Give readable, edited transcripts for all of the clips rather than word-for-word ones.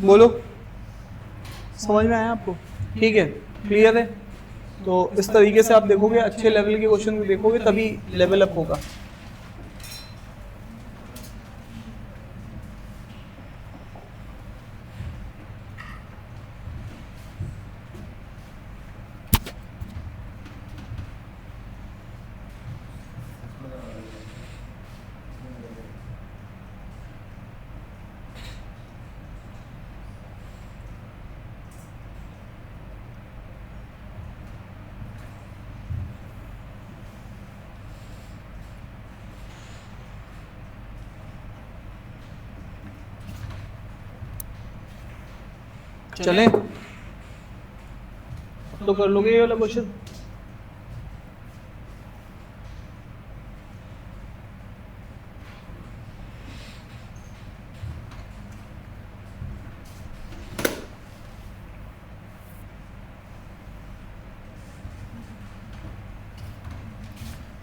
बोलो, समझ में आया आपको? ठीक है, क्लियर है? तो इस तरीके से आप देखोगे, अच्छे लेवल के क्वेश्चन देखोगे तभी लेवल अप होगा। चलें, तो कर लोगे ये वाला क्वेश्चन?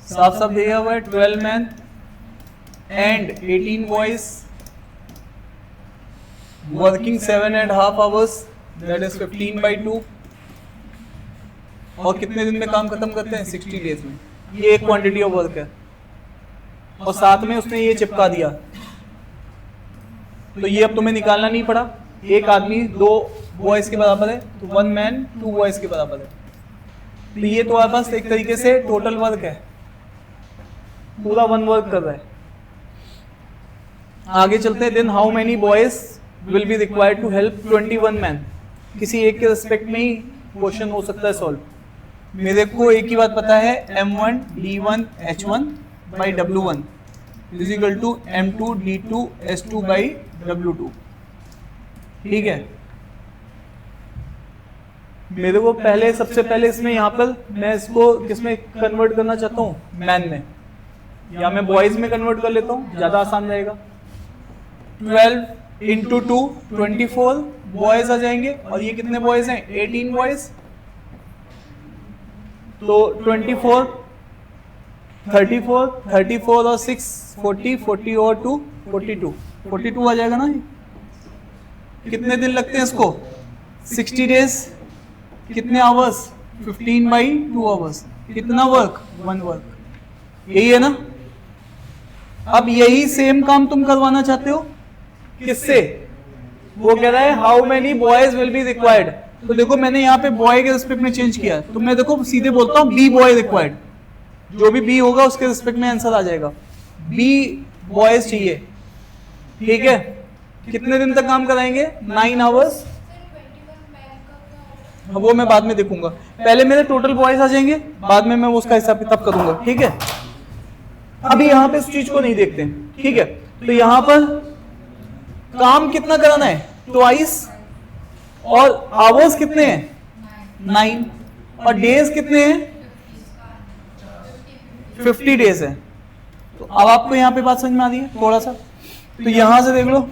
साफ साफ दिया हुआ है 12 man and 18 boys working 7.5 hours, that is 15/2। और कितने दिन में काम खत्म करते हैं? 60 डेज में। ये एक क्वांटिटी ऑफ वर्क है, और साथ में उसने ये चिपका दिया, तो ये अब तुम्हें निकालना नहीं पड़ा। एक आदमी 2 बॉयज के बराबर है, तो 1 मैन 2 बॉयज के बराबर है। तो ये तुम्हारे पास एक तरीके से टोटल वर्क है, पूरा 1 वर्क कर रहा है। आगे चलते हैं। Then how many boys will be required to help 21 man. किसी एक के रिस्पेक्ट में ही क्वेश्चन हो सकता है सॉल्व। मेरे को एक ही बात पता है, M1 D1 H1 by W1 is equal to M2 D2 S2 by W2। ठीक है, मेरे को पहले, सबसे पहले इसमें यहाँ पर मैं इसको किसमें कन्वर्ट करना चाहता हूँ? मैन में, या मैं बॉयज में कन्वर्ट कर लेता हूँ, ज्यादा आसान रहेगा। 12 इंटू 2 24 बॉयज आ जाएंगे, और ये कितने बॉयज हैं? 18 बॉयज। तो 24 34 34 और 6 40 40 और 2 42 आ जाएगा ना। कितने दिन लगते हैं इसको? 60 डेज। कितने आवर्स? 15/2 आवर्स। कितना वर्क? 1 वर्क। यही है ना। अब यही सेम काम तुम करवाना चाहते हो किससे? वो कह रहा है how many boys will be required. तो देखो, मैंने यहाँ पे बॉय के रिस्पेक्ट में चेंज किया, तो मैं देखो सीधे बोलता हूँ बी बॉय रिक्वायर्ड। जो भी बी होगा उसके रिस्पेक्ट में आंसर आ जाएगा। बी बॉयज चाहिए। ठीक है, कितने दिन तक काम कराएंगे? 9 आवर्स। वो मैं बाद में देखूंगा, पहले मेरे टोटल बॉयज आ जाएंगे, बाद में मैं उसका हिसाब किताब करूंगा। ठीक है, अभी यहाँ पे इस चीज को नहीं देखते। ठीक है, तो यहाँ पर काम कितना कराना है? ट्वाइस। और आवर्स कितने हैं? 9। और डेज कितने हैं? 50 डेज है। तो अब आपको यहाँ पे बात समझ में आ रही है थोड़ा सा? तो यहां से देख लो,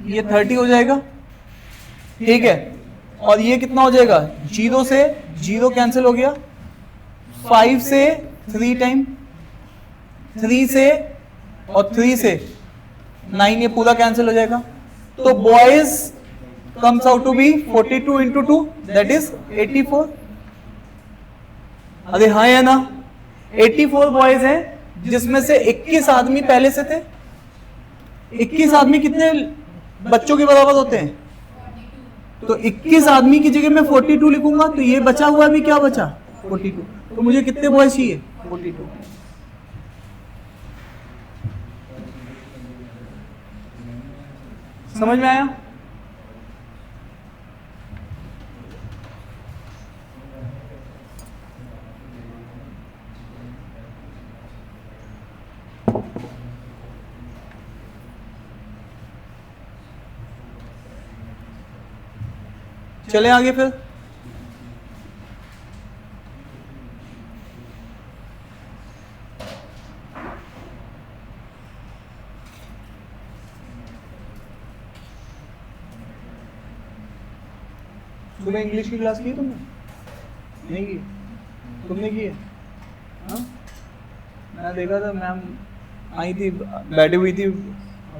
ये 30 हो जाएगा। ठीक है, और ये कितना हो जाएगा? 0 से 0 कैंसिल हो गया, 5 से 3 टाइम, 3 से और 3 से 9, ये पूरा कैंसिल हो जाएगा। तो boys comes out to be 42 into 2 that is 84। अरे हाँ है ना, 84 बॉयज हैं, जिसमें से 21 आदमी पहले से थे। 21 आदमी कितने बच्चों के बराबर होते हैं? तो 21 आदमी की जगह मैं 42 लिखूंगा, तो ये बचा हुआ भी क्या बचा? 42। तो मुझे कितने बॉयज चाहिए? 42। समझ में आया? चले आगे फिर। सुबह इंग्लिश की क्लास की तुमने? नहीं की? तुमने की है? हाँ, मैं देखा था मैम आई थी, बैठी हुई थी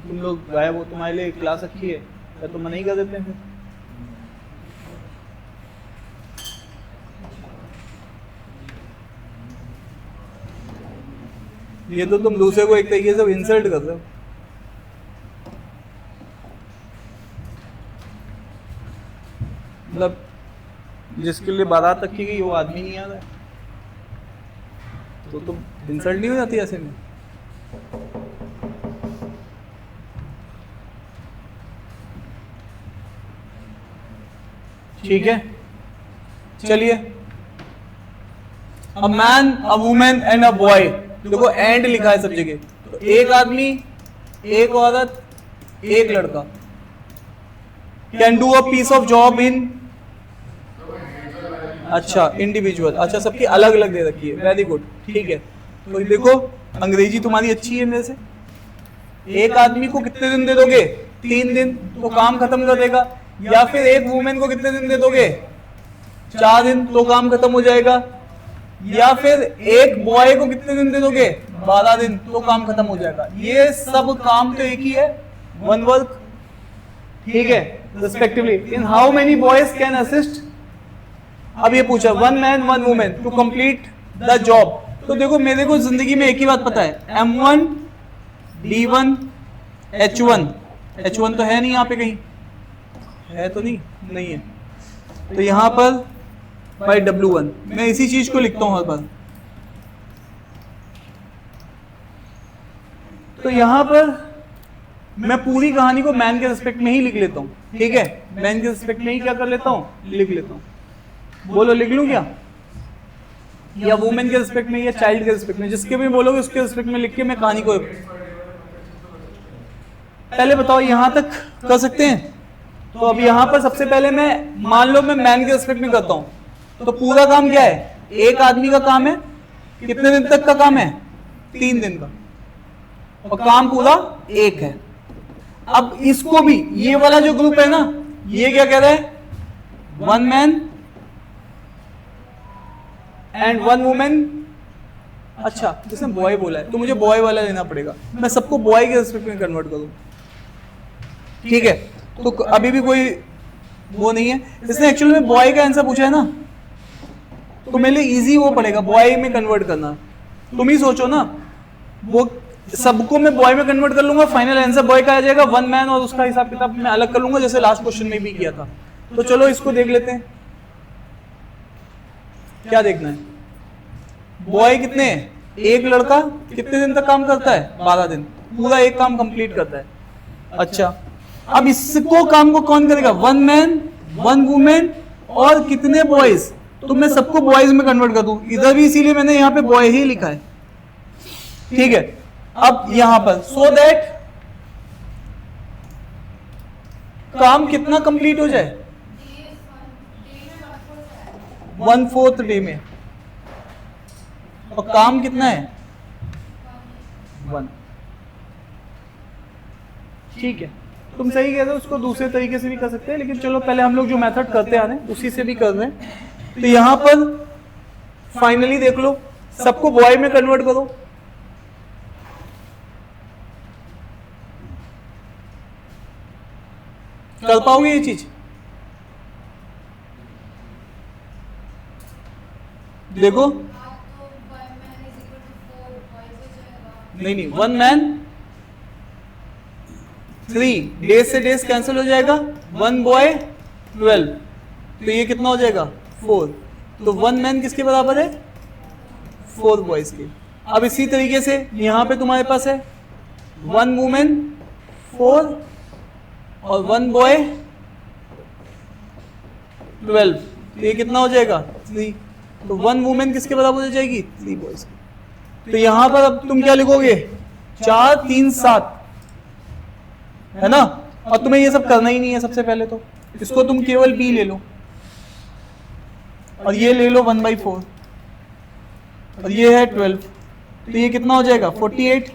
तुम लोग गायब हो, तुम्हारे लिए क्लास अच्छी है, या तो मना ही कर देते हैं फिर। ये तो तुम दूसरे को एक तरीके से इंसल्ट कर रहे हो। मतलब जिसके लिए बारात रखी गई वो आदमी नहीं आ रहा है, तो तुम इंसल्ट नहीं हो जाती ऐसे में? ठीक है, चलिए। A man, a women and a boy, देखो एंड लिखा है सब जगह, तो एक आदमी, एक औरत, एक लड़का can do a piece of job in, अच्छा इंडिविजुअल, अच्छा सबकी अलग अलग दे रखी है, वेरी गुड, ठीक है। तो देखो अंग्रेजी तुम्हारी अच्छी है मेरे से। एक आदमी को कितने दिन दे दोगे? 3 दिन, तो काम खत्म कर देगा। या फिर एक वुमेन को कितने दिन दे दोगे? 4 दिन, तो काम खत्म हो जाएगा। या फिर एक बॉय को कितने दिन दे दोगे? 12 दिन, तो काम खत्म हो जाएगा। ये सब काम तो एक ही है, वन वर्क, ठीक है, respectively. In how many boys can assist, अब ये पूछा, 1 man 1 women to complete the job. तो देखो मेरे को जिंदगी में एक ही बात पता है, M1 D1 H1, H1 तो है नहीं यहाँ पे, कहीं है तो नहीं है, तो यहाँ पर बाई W1 मैं इसी चीज को लिखता हूँ हर बार। तो यहाँ पर मैं पूरी कहानी को मैन के रिस्पेक्ट में ही लिख लेता हूँ, ठीक है, मैन के रिस्पेक्ट में ही क्या कर लेता हूँ, लिख लेता हूँ। बोलो लिख लूं क्या, या वुमेन के रिस्पेक्ट में, या चाइल्ड के रिस्पेक्ट में, जिसके भी बोलोगे उसके रिस्पेक्ट में लिख के मैं कहानी को, पहले बताओ यहां तक कर सकते हैं? तो अब यहां पर सबसे पहले मैं, मान लो मैं मैन के रिस्पेक्ट में करता हूं, तो पूरा काम क्या है, एक आदमी का काम है, कितने दिन तक का काम है? 3 दिन का, और काम पूरा एक है। अब इसको भी, ये वाला जो ग्रुप है ना, ये क्या कह रहा है, 1 मैन एंड 1 वुमेन, अच्छा जिसने बॉय बोला है तो मुझे बॉय वाला लेना पड़ेगा, मैं सबको बॉय के रिस्पेक्ट में कन्वर्ट करूं, ठीक है। तो अभी भी कोई वो नहीं है, इसने एक्चुअली में बॉय का आंसर पूछा है ना, तो मेरे लिए इजी वो पड़ेगा बॉय में कन्वर्ट करना। तुम ही सोचो ना, वो सबको मैं बॉय में कन्वर्ट कर लूंगा, फाइनल आंसर बॉय का आ जाएगा, 1 मैन, और उसका हिसाब किताब मैं अलग कर लूंगा, जैसे लास्ट क्वेश्चन में भी किया था। तो चलो इसको देख लेते हैं, क्या देखना है, बॉय कितने हैं, एक लड़का कितने दिन तक काम करता है, 12 दिन, पूरा एक काम कंप्लीट करता है। अच्छा अब इसको काम को कौन करेगा, 1 मैन 1 वुमेन और कितने बॉयज, तो मैं सबको बॉयज में कन्वर्ट कर दूं, इधर भी इसीलिए मैंने यहाँ पे बॉय ही लिखा है, ठीक है। अब यहां पर सो दैट काम कितना कंप्लीट हो जाए, 1/4 डे में, और काम कितना है, 1, ठीक है। तुम सही कह रहे हो, उसको दूसरे तरीके से भी कर सकते हैं, लेकिन चलो पहले हम लोग जो मेथड करते आ रहे हैं उसी से भी कर रहे हैं। तो यहां पर फाइनली देख लो, सबको बॉय में कन्वर्ट करो, कर पाओगे ये चीज, देखो नहीं 1 मैन 3 डेज से डेज कैंसिल हो जाएगा, 1 बॉय 12, तो ये कितना हो जाएगा 4, तो 1 मैन किसके बराबर है, 4 बॉयज के। अब इसी तरीके से यहां पे तुम्हारे पास है 1 वुमेन 4 और 1 बॉय 12, तो ये कितना हो जाएगा 3, तो 1 वुमेन किसके बराबर हो जाएगी, 3 बॉयज की। तो यहां पर अब तुम क्या लिखोगे, 4 3 7, है ना, और तुम्हें ये सब करना ही नहीं है। सबसे पहले तो इसको तुम केवल b ले लो, और ये ले लो 1/4, और ये है 12, तो ये कितना हो जाएगा 48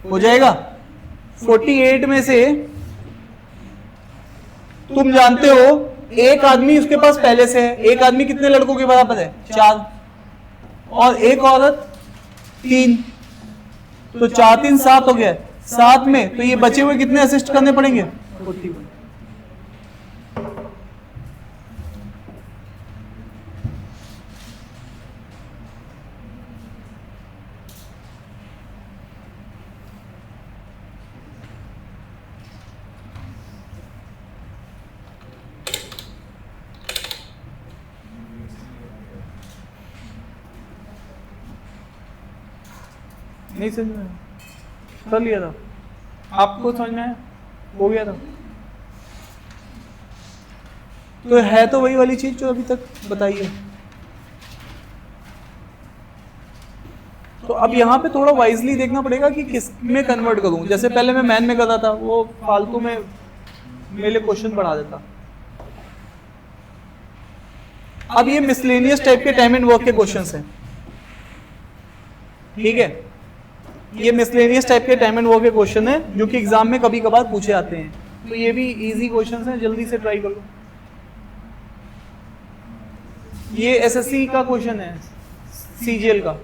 हो जाएगा। 48 में से तुम जानते हो एक आदमी उसके पास पहले से है, एक आदमी कितने लड़कों के बराबर है, 4, और एक औरत 3, तो 4 3 7 हो गया, 7 में तो ये बचे हुए कितने असिस्ट करने पड़ेंगे? 41। नहीं समझ में कर लिया था, आपको समझ में आया? हो गया था। तो है तो वही वाली चीज जो अभी तक बताई है। तो अब यहाँ पे थोड़ा वाइजली देखना पड़ेगा कि किस में कन्वर्ट करूं। जैसे पहले मैं मैन में कर रहा था, वो फालतू में मेरे लिए क्वेश्चन बढ़ा देता। अब ये मिसलेनियस टाइप के टाइम एंड वर्क के क्वेश्चंस हैं, ठीक है? ये मिसलेनियस टाइप के टाइम एंड वर्क के क्वेश्चन है जो कि एग्जाम में कभी कभार पूछे आते हैं। तो ये भी इजी क्वेश्चंस हैं, जल्दी से ट्राई कर लो। ये एसएससी का क्वेश्चन है, सीजीएल का।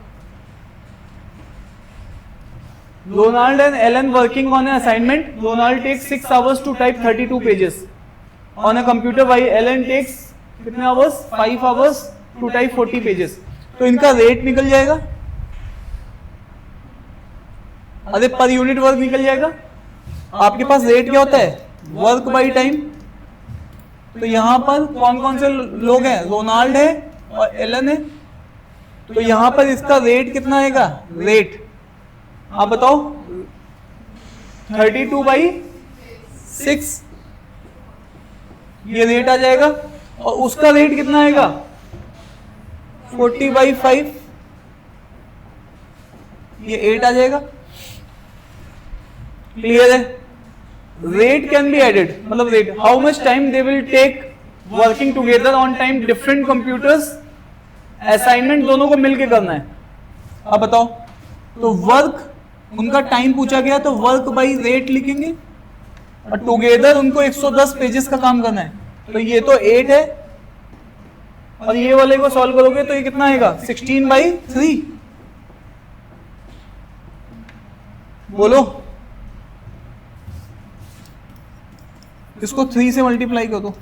Ronald and Ellen working on an assignment. Ronald takes 6 hours to type 32 pages on a computer while Ellen takes कितने hours? 5 hours to type 40 pages. तो इनका रेट निकल जाएगा, अरे पर यूनिट वर्क निकल जाएगा। आपके पास रेट क्या होता है? Work by time. तो यहां पर कौन कौन से लोग हैं? रोनाल्ड है और एलन है। तो यहां पर इसका रेट कितना आएगा? रेट आप बताओ। 32/6 ये रेट आ जाएगा। और उसका रेट कितना आएगा? 40/5 ये 8 आ जाएगा। क्लियर है? रेट कैन बी एडेड, मतलब rate how much time they will take working together on time different computers. Assignment दोनों को मिलके करना है। अब बताओ, तो वर्क उनका टाइम पूछा गया तो वर्क बाई रेट लिखेंगे और टुगेदर उनको 110 पेजेस का काम करना है। तो ये तो 8 है और ये वाले को सॉल्व करोगे तो ये कितना आएगा? 16/3। बोलो, इसको 3 से मल्टीप्लाई कर दो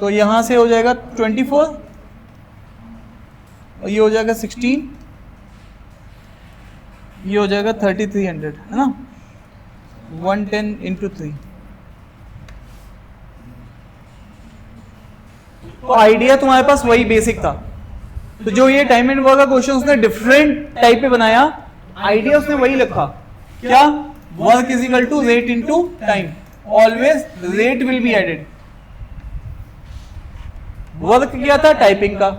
तो यहां से हो जाएगा 24 और ये हो जाएगा 16, ये हो जाएगा 3300, है ना? 110 × 3। तो आइडिया तुम्हारे पास वही बेसिक था। तो जो ये टाइम एंड वर्क का क्वेश्चन उसने डिफरेंट टाइप पे बनाया, आइडिया उसने वही लिखा। क्या? Work is equal to rate into time, always rate will be added. Work क्या था? टाइपिंग का,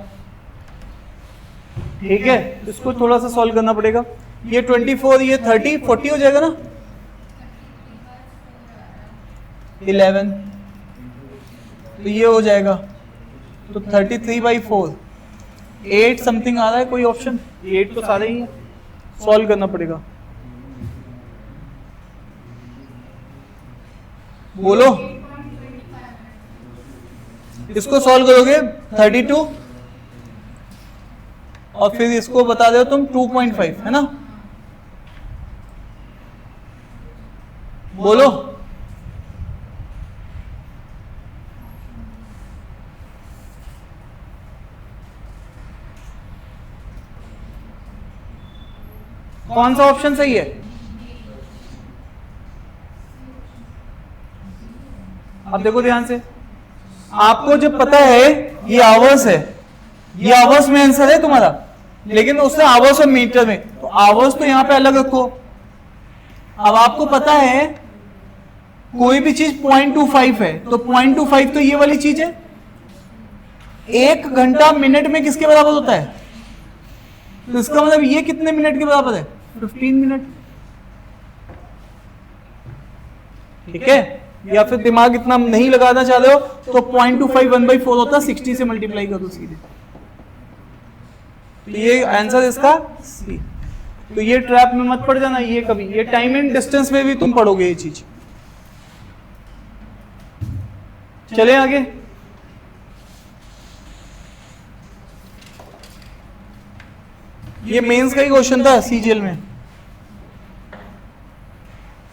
ठीक है? इसको थोड़ा सा सॉल्व करना पड़ेगा। ये 24, ये 30, 40 हो जाएगा ना? 11 तो ये हो जाएगा, तो 33/4 8 समथिंग आ रहा है कोई ऑप्शन? 8 तो सारे ही है, सॉल्व करना पड़ेगा। बोलो, इसको सॉल्व करोगे 32 और फिर इसको बता दो तुम 2.5, है ना? बोलो, कौन सा ऑप्शन सही है? अब देखो ध्यान से, आपको जब पता है ये आवर्स है, ये आवर्स में आंसर है तुम्हारा, लेकिन उसने आवर्स और मीटर में, तो आवर्स तो यहां पे अलग रखो। अब आपको पता है कोई भी चीज 0.25 है, तो 0.25 तो ये वाली चीज है। 1 घंटा मिनट में किसके बराबर होता है? तो इसका मतलब ये कितने मिनट के बराबर है? 15 मिनट, ठीक है? या फिर दिमाग इतना नहीं लगाना चाह रहे हो तो 0.25 1/4 होता है, 60 से मल्टीप्लाई कर दो सीधे। तो ये आंसर इसका सी। तो ये ट्रैप में मत पड़ जाना, ये कभी, ये टाइम एंड डिस्टेंस में भी तुम पढ़ोगे ये चीज। चले आगे। ये मेंस का ही क्वेश्चन था सीजीएल में।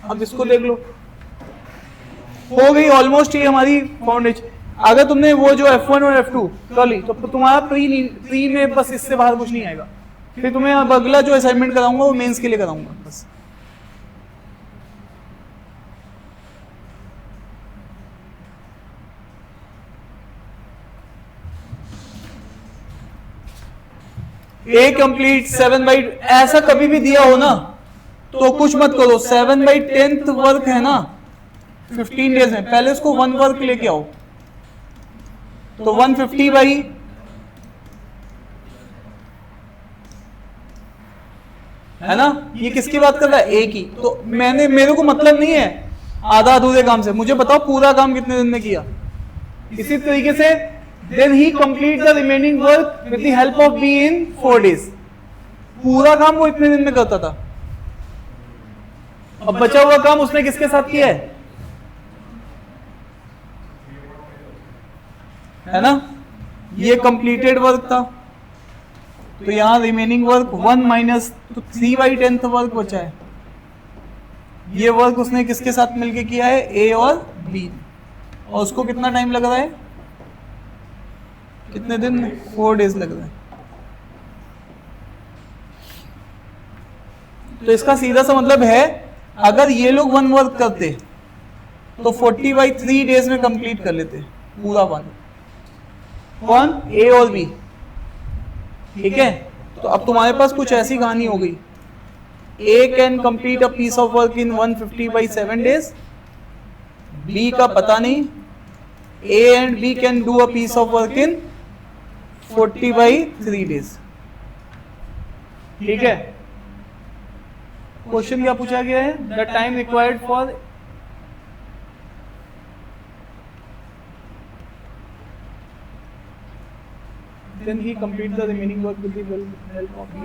अब इसको देख लो, हो गई ऑलमोस्ट ये हमारी फाउंडेशन। अगर तुमने वो जो F1 और F2 कर ली तो तुम्हारा प्री में बस इससे बाहर कुछ नहीं आएगा। फिर तुम्हें अब अगला जो असाइनमेंट कराऊंगा वो मेंस के लिए कराऊंगा बस। ए कंप्लीट 7/, ऐसा कभी भी दिया हो ना तो कुछ मत करो। 7/10 वर्क है ना 15 डेज में, पहले उसको 1 वर्क लेके आओ। तो 150 है ना, ये किसकी बात कर रहा है? ए की। तो मेरे को मतलब नहीं है आधा अधूरे काम से, मुझे बताओ पूरा काम कितने दिन में किया। इसी तरीके से then he complete the remaining work with the help of B in 4 days। पूरा काम वो इतने दिन में करता था। अब बचा हुआ काम उसने किसके साथ किया है ना, ये कंप्लीटेड वर्क था। तो यहां रिमेनिंग वर्क 1 माइनस, तो 3/10 वर्क बचा है। ये वर्क उसने किसके साथ मिलके किया है? ए और बी। और उसको कितना टाइम लग रहा है? कितने दिन? 4 डेज लग रहा है। तो इसका सीधा सा मतलब है अगर ये लोग 1 वर्क करते तो 40/3 डेज में कंप्लीट कर लेते पूरा 1। कौन? ए और बी। ठीक है, तो अब तुम्हारे पास कुछ ऐसी कहानी हो गई, A can complete a piece of work in 150/7 days, B का पता नहीं, A and B can do a piece of work in 40/3 days. ठीक है, क्वेश्चन क्या पूछा गया है? The time required for then he complete the remaining work with the help of B।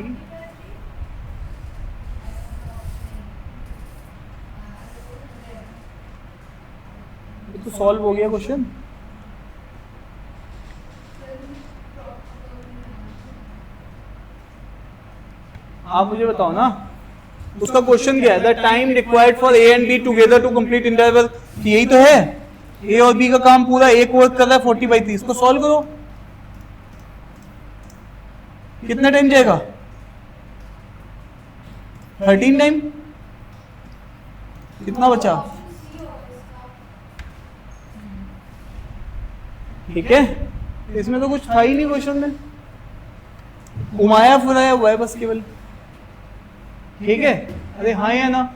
तो सॉल्व हो गया क्वेश्चन। आप मुझे बताओ ना, उसका क्वेश्चन क्या है? The time required for A and B together to complete entire work. यही तो है, ए और बी का काम पूरा एक वर्क कर रहा है 40/3। इसको सॉल्व करो, कितना टाइम जाएगा? 13 टाइम। कितना बचा? ठीक है, इसमें तो कुछ था ही नहीं क्वेश्चन में, घुमाया फुराया हुआ है बस केवल। ठीक है, अरे हाँ या ना?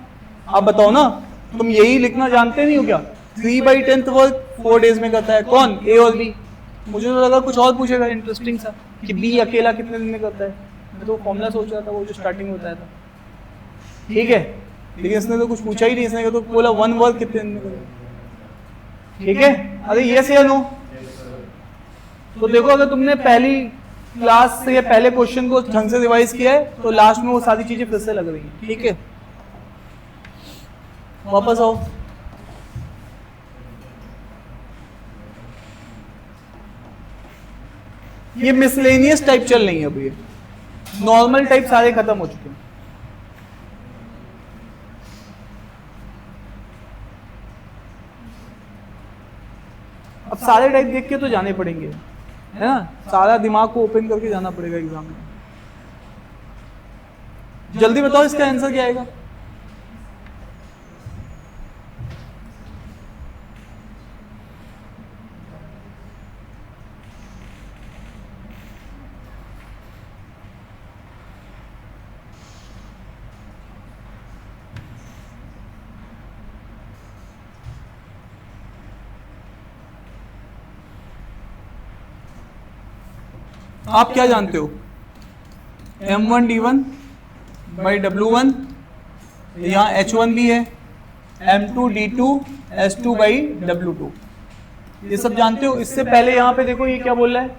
आप बताओ ना, तुम यही लिखना जानते नहीं हो क्या? 3/10 वर्क 4 डेज में करता है कौन? ए और बी। मुझे तो लगा कुछ और पूछेगा इंटरेस्टिंग सा कि बी अकेला कितने दिन में करता है। मैं तो फॉर्मूला सोच रहा था वो जो स्टार्टिंग में बताया था। ठीक है, लेकिन इसने तो कुछ पूछा ही नहीं, इसने तो बोला 1 वर्क कितने दिन में करेगा। ठीक है, अरे यस या नो? तो देखो, अगर तुमने पहली क्लास से या पहले क्वेश्चन को ढंग से रिवाइज किया है तो लास्ट में वो सारी चीजें फिर से लग रही हैं। ठीक है, वापस आओ। ये मिसलेनियस टाइप चल रही है अभी, ये नॉर्मल टाइप सारे खत्म हो चुके हैं। अब सारे टाइप देख के तो जाने पड़ेंगे, है ना? सारा दिमाग को ओपन करके जाना पड़ेगा एग्जाम में। जल्दी बताओ इसका आंसर क्या आएगा? आप क्या जानते हो? M1D1/W1, यहाँ H1 भी है, M2D2 S2/W2, ये सब जानते हो। इससे पहले यहाँ पे देखो ये क्या बोल रहा है?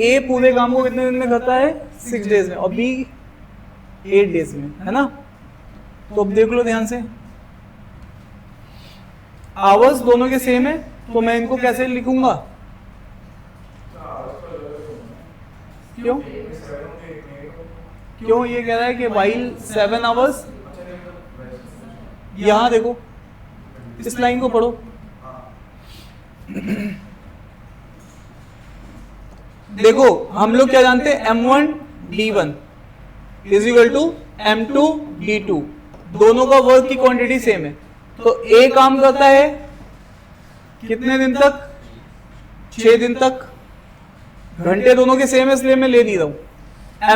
ए पूरे काम को कितने दिन में करता है? 6 डेज में, और बी 8 डेज में, है ना? तो अब देख लो ध्यान से, आवर्स दोनों के सेम है, तो मैं इनको कैसे लिखूंगा? क्यों? क्यों ये कह रहा है कि while 7 hours, यहां देखो इस लाइन को पढ़ो, देखो हम लोग क्या जानते हैं, M1 D1 is equal to M2 D2, दोनों का वर्क की क्वांटिटी सेम है। तो A काम करता है कितने दिन तक, 6 दिन तक, घंटे दोनों के सेम है इसलिए मैं ले नहीं रहा हूं।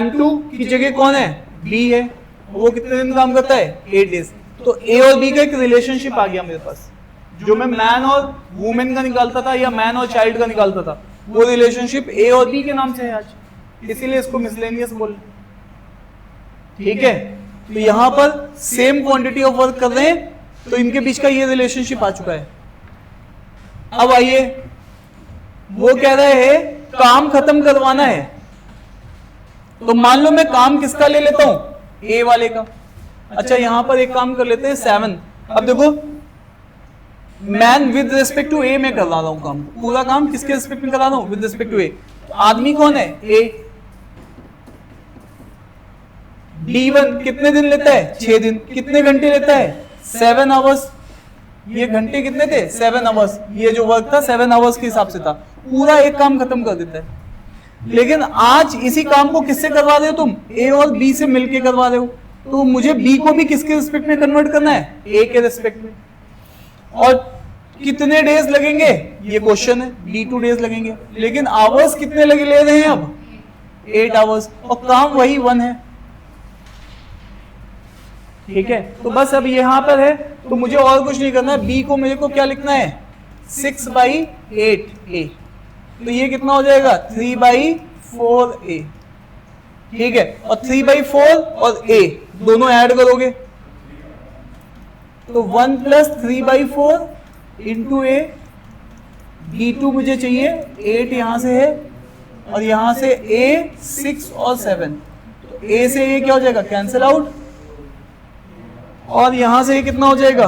M2 की जगह कौन है, B है, वो कितने दिन काम करता है, 8 डेज। तो A और B का एक रिलेशनशिप आ गया मेरे पास, जो मैं मैन और वुमेन का निकालता था या मैन और चाइल्ड का निकालता था, वो रिलेशनशिप A और B के नाम से है आज, इसीलिए इसको मिसलेनियस बोल। ठीक है, तो यहां पर सेम क्वांटिटी ऑफ वर्क कर रहे हैं, तो इनके बीच का ये रिलेशनशिप आ चुका है। अब आइए, वो कह रहे हैं काम खत्म करवाना है, तो मान लो मैं काम किसका ले लेता हूं, A वाले का। अच्छा यहां पर एक काम कर लेते हैं 7। अब देखो मैन विद रिस्पेक्ट टू ए में कर रहा हूं काम, पूरा काम किसके रिस्पेक्ट में करा रहा हूं, विद रिस्पेक्ट टू ए। आदमी कौन है, ए। D1 कितने दिन लेता है, 6 दिन। कितने घंटे लेता है, 7 आवर्स। ये घंटे कितने थे, 7 आवर्स। ये जो वर्क था 7 आवर्स के हिसाब से था, पूरा एक काम खत्म कर देता है। लेकिन आज इसी काम को किससे करवा रहे हो तुम, ए और बी से मिलके करवा रहे हो, तो मुझे बी को भी किसके रिस्पेक्ट में कन्वर्ट करना है, ए के रिस्पेक्ट में। और कितने डेज लगेंगे ये क्वेश्चन है, D2 डेज लगेंगे, लेकिन आवर्स कितने लगे ले रहे हैं अब, 8 आवर्स, और काम वही 1 है। ठीक है, तो बस अब यहां पर है, तो मुझे और कुछ नहीं करना है। बी को मेरे को क्या लिखना है, 6/8a, तो ये कितना हो जाएगा, 3/4a। ठीक है, और 3/4 और a दोनों ऐड करोगे तो 1 + 3/4 इंटू ए। D2 मुझे चाहिए 8, यहां से है, और यहां से a 6 और 7, तो a से ये क्या हो जाएगा, कैंसिल आउट, और यहां से ये कितना हो जाएगा,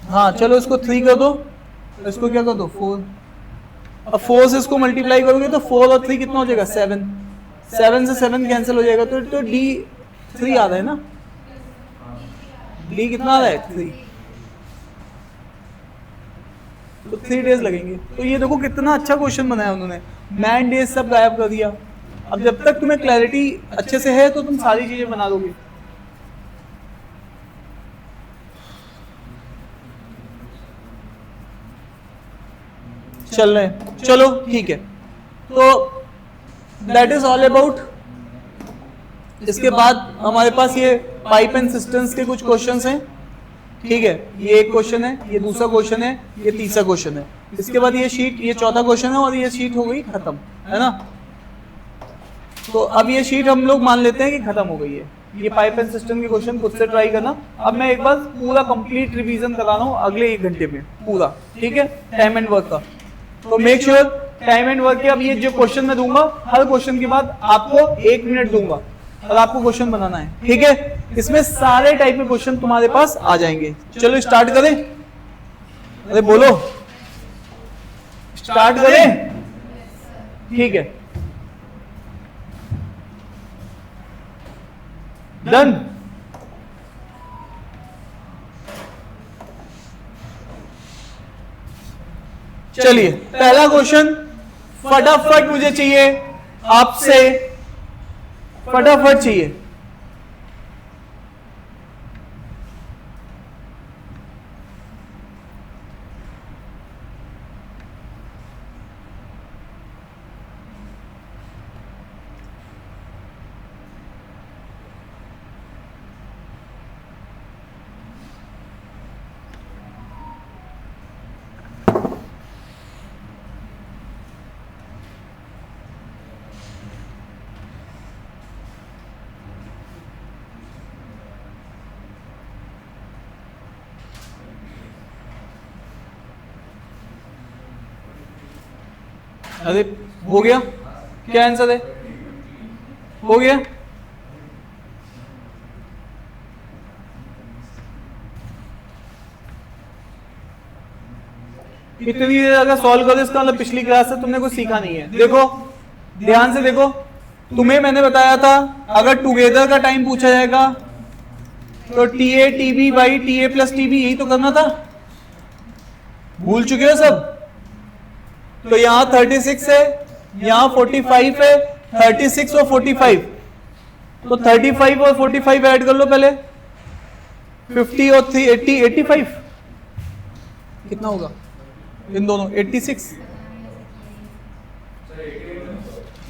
हाँ चलो इसको 3 कर दो, इसको क्या कर दो 4। अब 4 से इसको मल्टीप्लाई करोगे तो 4 और 3 कितना हो जाएगा, 7। 7 से 7 कैंसिल हो जाएगा, तो D3 आ रहा है ना, D कितना आ रहा है, 3। तो 3 डेज लगेंगे। तो ये देखो कितना अच्छा क्वेश्चन बनाया उन्होंने, मैन डेज सब गायब कर दिया। अब जब तक तुम्हें क्लैरिटी अच्छे से है तो तुम सारी चीजें बना दोगे। चल रहे हैं, चलो ठीक है, तो दैट इज ऑल अबाउट। इसके बाद हमारे पास ये पाइप एंड सिस्टम्स के कुछ क्वेश्चंस हैं। ठीक है, ये एक क्वेश्चन है, ये दूसरा क्वेश्चन है, ये तीसरा क्वेश्चन है। इसके बाद ये शीट, ये चौथा क्वेश्चन है, और ये शीट हो गई खत्म, है ना। तो अब ये शीट हम लोग मान लेते हैं कि खत्म हो गई है। ये पाइप एंड सिस्टम के क्वेश्चन खुद से ट्राई करना। अब मैं एक बार पूरा कंप्लीट रिवीजन करा रहा हूँ अगले 1 घंटे में पूरा, ठीक है, टाइम एंड वर्क का। तो make sure time and work के, अब ये जो क्वेश्चन मैं दूंगा, हर क्वेश्चन के बाद आपको 1 मिनट दूंगा और आपको क्वेश्चन बनाना है, ठीक है। इसमें सारे टाइप के क्वेश्चन तुम्हारे पास आ जाएंगे। चलो स्टार्ट करें, अरे बोलो, स्टार्ट करें, ठीक है, डन। चलिए पहला क्वेश्चन फटाफट मुझे चाहिए आपसे, फटाफट चाहिए। अरे हो गया, क्या आंसर है, हो गया। इतनी देर अगर सॉल्व करो इसका मतलब पिछली क्लास से तुमने कुछ सीखा नहीं है। देखो ध्यान से देखो, तुम्हें मैंने बताया था अगर टुगेदर का टाइम पूछा जाएगा तो TA TB by TA plus TB यही तो करना था, भूल चुके हो सब। तो यहां 36 है, यहां 45 है, 36 और 45, तो 35 और 45 ऐड कर लो पहले, 50 और 80 85, कितना होगा इन दोनों 86।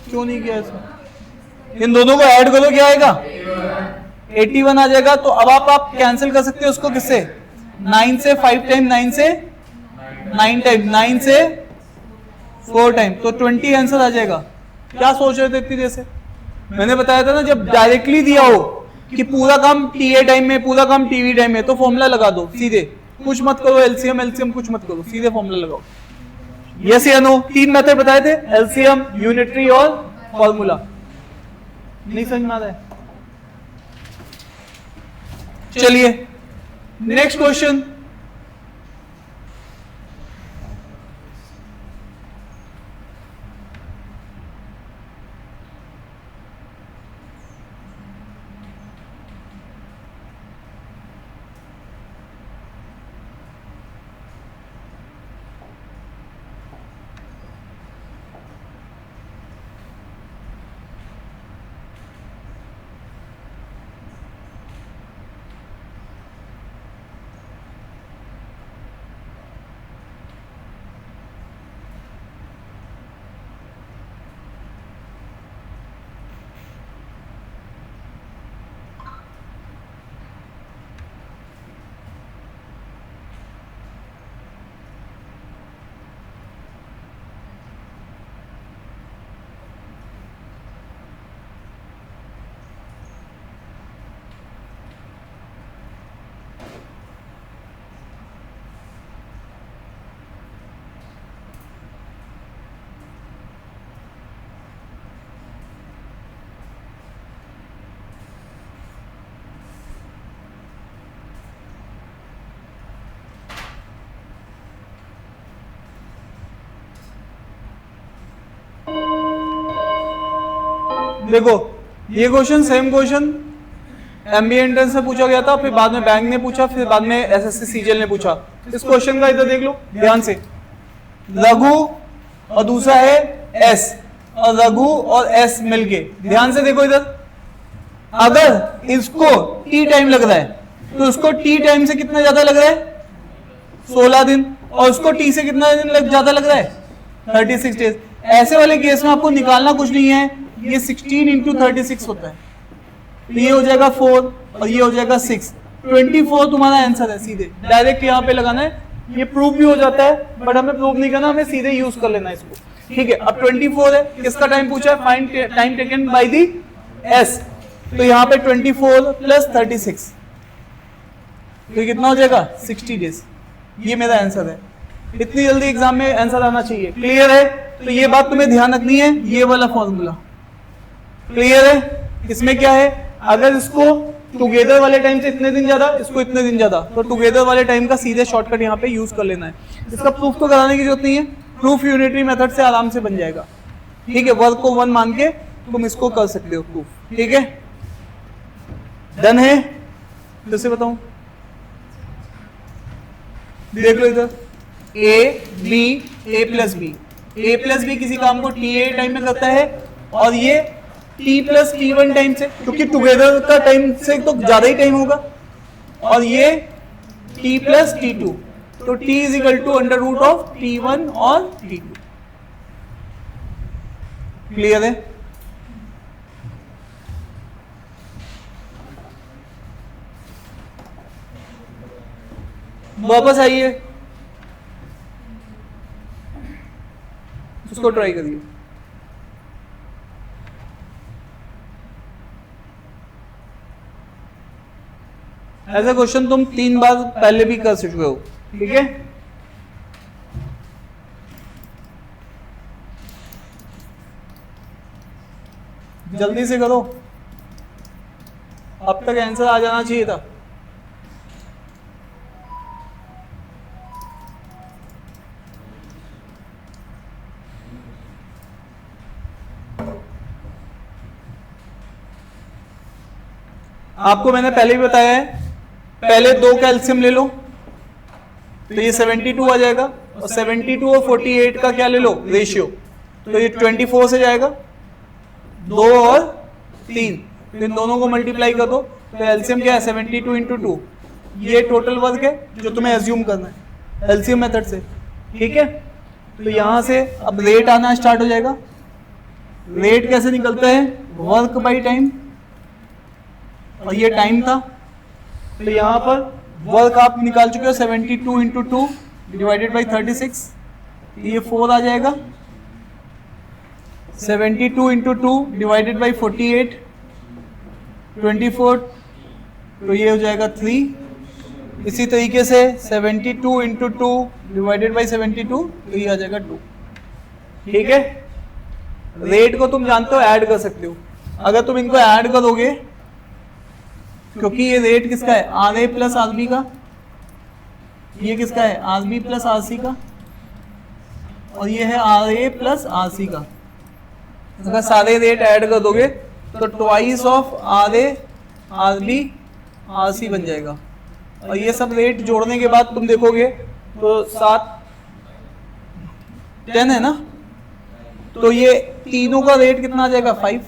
क्यों नहीं किया इसमें, इन दोनों को ऐड करो क्या आएगा 81 आ जाएगा। तो अब आप कैंसिल कर सकते हो उसको किससे, 9 से 5 टाइम, 9 से 9 टाइम, 9 से 4 टाइम, तो 20 आंसर आ जाएगा। क्या सोच रहे थे इतनी देर से, मैंने बताया था ना जब डायरेक्टली दिया हो कि पूरा काम TA टाइम में पूरा काम TV टाइम में, तो फॉर्मूला लगा दो सीधे, कुछ मत करो एलसीएम कुछ मत करो, सीधे फॉर्मूला लगाओ। यस या नो, 3 मेथड बताए थे, एलसीएम, यूनिटरी और फॉर्मूला। नहीं समझ में आ रहा है, चलिए नेक्स्ट क्वेश्चन। देखो ये question same question MBA entrance से पूछा गया था, फिर बाद में बैंक ने पूछा, फिर बाद में SSC CGL ने पूछा। इस क्वेश्चन का इधर देख लो ध्यान से, रघु और दूसरा है S, और रघु और S मिलके, ध्यान से देखो इधर, अगर इसको T टाइम लग रहा है तो उसको T टाइम से कितना ज्यादा लग रहा है 16 दिन, और उसको T से कितना दिन ज्यादा लग रहा है 36 डेज। ऐसे वाले केस में आपको निकालना कुछ नहीं है, ये 16 इंटू 36 होता है, तो ये हो जाएगा 4 और ये हो जाएगा 6, 24 तुम्हारा आंसर है। सीधे डायरेक्ट यहाँ पे लगाना है, ये प्रूफ भी हो जाता है, बट हमें प्रूफ नहीं करना, हमें सीधे यूज कर लेना है इसको। ठीक है, अब 24 है, किसका टाइम पूछा है, find time taken by the S, तो यहाँ पे 24 प्लस 36, तो कितना हो जाएगा 60 डेज। ये मेरा आंसर है, इतनी जल्दी एग्जाम में आंसर आना चाहिए। क्लियर है, तो ये बात तुम्हें ध्यान रखनी है, ये वाला फॉर्मूला क्लियर है। इसमें क्या है, अगर इसको टुगेदर वाले टाइम से इतने दिन ज्यादा, इसको इतने दिन ज्यादा, तो टुगेदर वाले टाइम का सीधे शॉर्टकट यहाँ पे यूज कर लेना है। इसका प्रूफ तो कराने की जरूरत नहीं है, प्रूफ यूनिटरी मेथड से आराम से बन जाएगा। ठीक है, वर्क को 1 मान के तुम इसको कर सकते हो प्रूफ। ठीक है, डन है। फिर से बताऊं, देख लो इधर, A प्लस बी किसी काम को TA टाइम में करता है, और ये T प्लस T1 टाइम से, क्योंकि टुगेदर का टाइम से तो ज्यादा ही टाइम होगा, और ये T प्लस T2, तो T is equal to under root of T1 और T2। क्लियर है, वापस आइए, उसको ट्राई करिए। ऐसा क्वेश्चन तुम 3 बार पहले भी कर चुके हो। ठीक है, जल्दी से करो, अब तक आंसर आ जाना चाहिए था। आपको मैंने पहले भी बताया है, पहले 2 का एलसीएम ले लो तो ये 72 आ जाएगा, और 72 और 48 का क्या ले लो रेशियो, तो ये 24 से जाएगा, 2 और 3, तो इन दोनों को मल्टीप्लाई कर दो, तो एलसीएम क्या है 72 इंटू 2, ये टोटल वर्क है जो तुम्हें एज्यूम करना है एलसीएम मेथड से, ठीक है। तो यहां से अब रेट आना स्टार्ट हो जाएगा। रेट कैसे निकलता है, वर्क बाई टाइम, और ये टाइम था, तो यहां पर वर्क आप निकाल चुके हो 72 इंटू 2 डिवाइडेड बाई 36, ये 4 आ जाएगा, 72 इंटू 2 डिवाइडेड बाई 48 24, तो ये हो जाएगा 3। इसी तरीके से 72 इंटू 2 डिवाइडेड बाई 72, तो ये आ जाएगा 2, ठीक है। रेट को तुम जानते हो ऐड कर सकते हो, अगर तुम इनको ऐड करोगे, क्योंकि ये रेट किसका है R A plus R B का, ये किसका है R B plus R C का, और ये है R A plus R C का। अगर सारे रेट ऐड कर दोगे तो twice of R A R B R C बन जाएगा, और ये सब रेट जोड़ने के बाद तुम देखोगे तो 7 10 है ना, तो ये तीनों का रेट कितना आ जाएगा 5,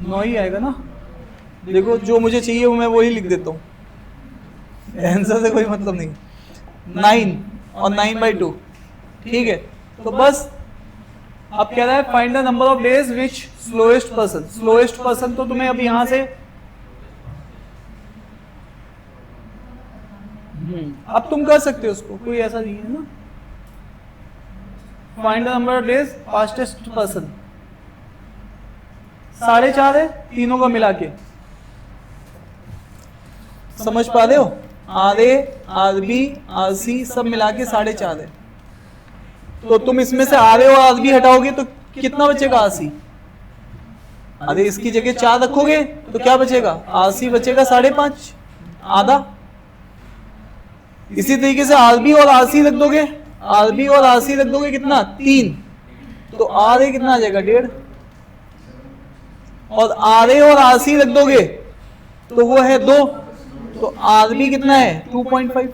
नौ ही आएगा ना। देखो जो मुझे चाहिए वो मैं वही लिख देता हूँ, आंसर से कोई मतलब नहीं। 9 और 9/2, ठीक है। तो बस अब कह रहा है find the number of days which slowest person, slowest person तो तुम्हें अब यहां से अब तुम कर सकते हो उसको, कोई ऐसा नहीं है ना। Find the number of days fastest person, 4.5 है तीनों का मिला के, समझ पा रहे हो, R A R B R C सब मिला के 4.5 है। तो तुम इसमें से आर ए और आर बी हटाओगे तो कितना बचेगा आर सी, अरे इसकी जगह 4 रखोगे तो क्या बचेगा आर सी बचेगा 5.5, आधा। इसी तरीके से आर बी और आर सी रख दोगे, आर बी और आर सी रख दोगे कितना 3, तो आर ए कितना आ जाएगा 1.5, और आर ए और आर सी रख दोगे तो वो है 2, तो आर बी कितना है 2.5।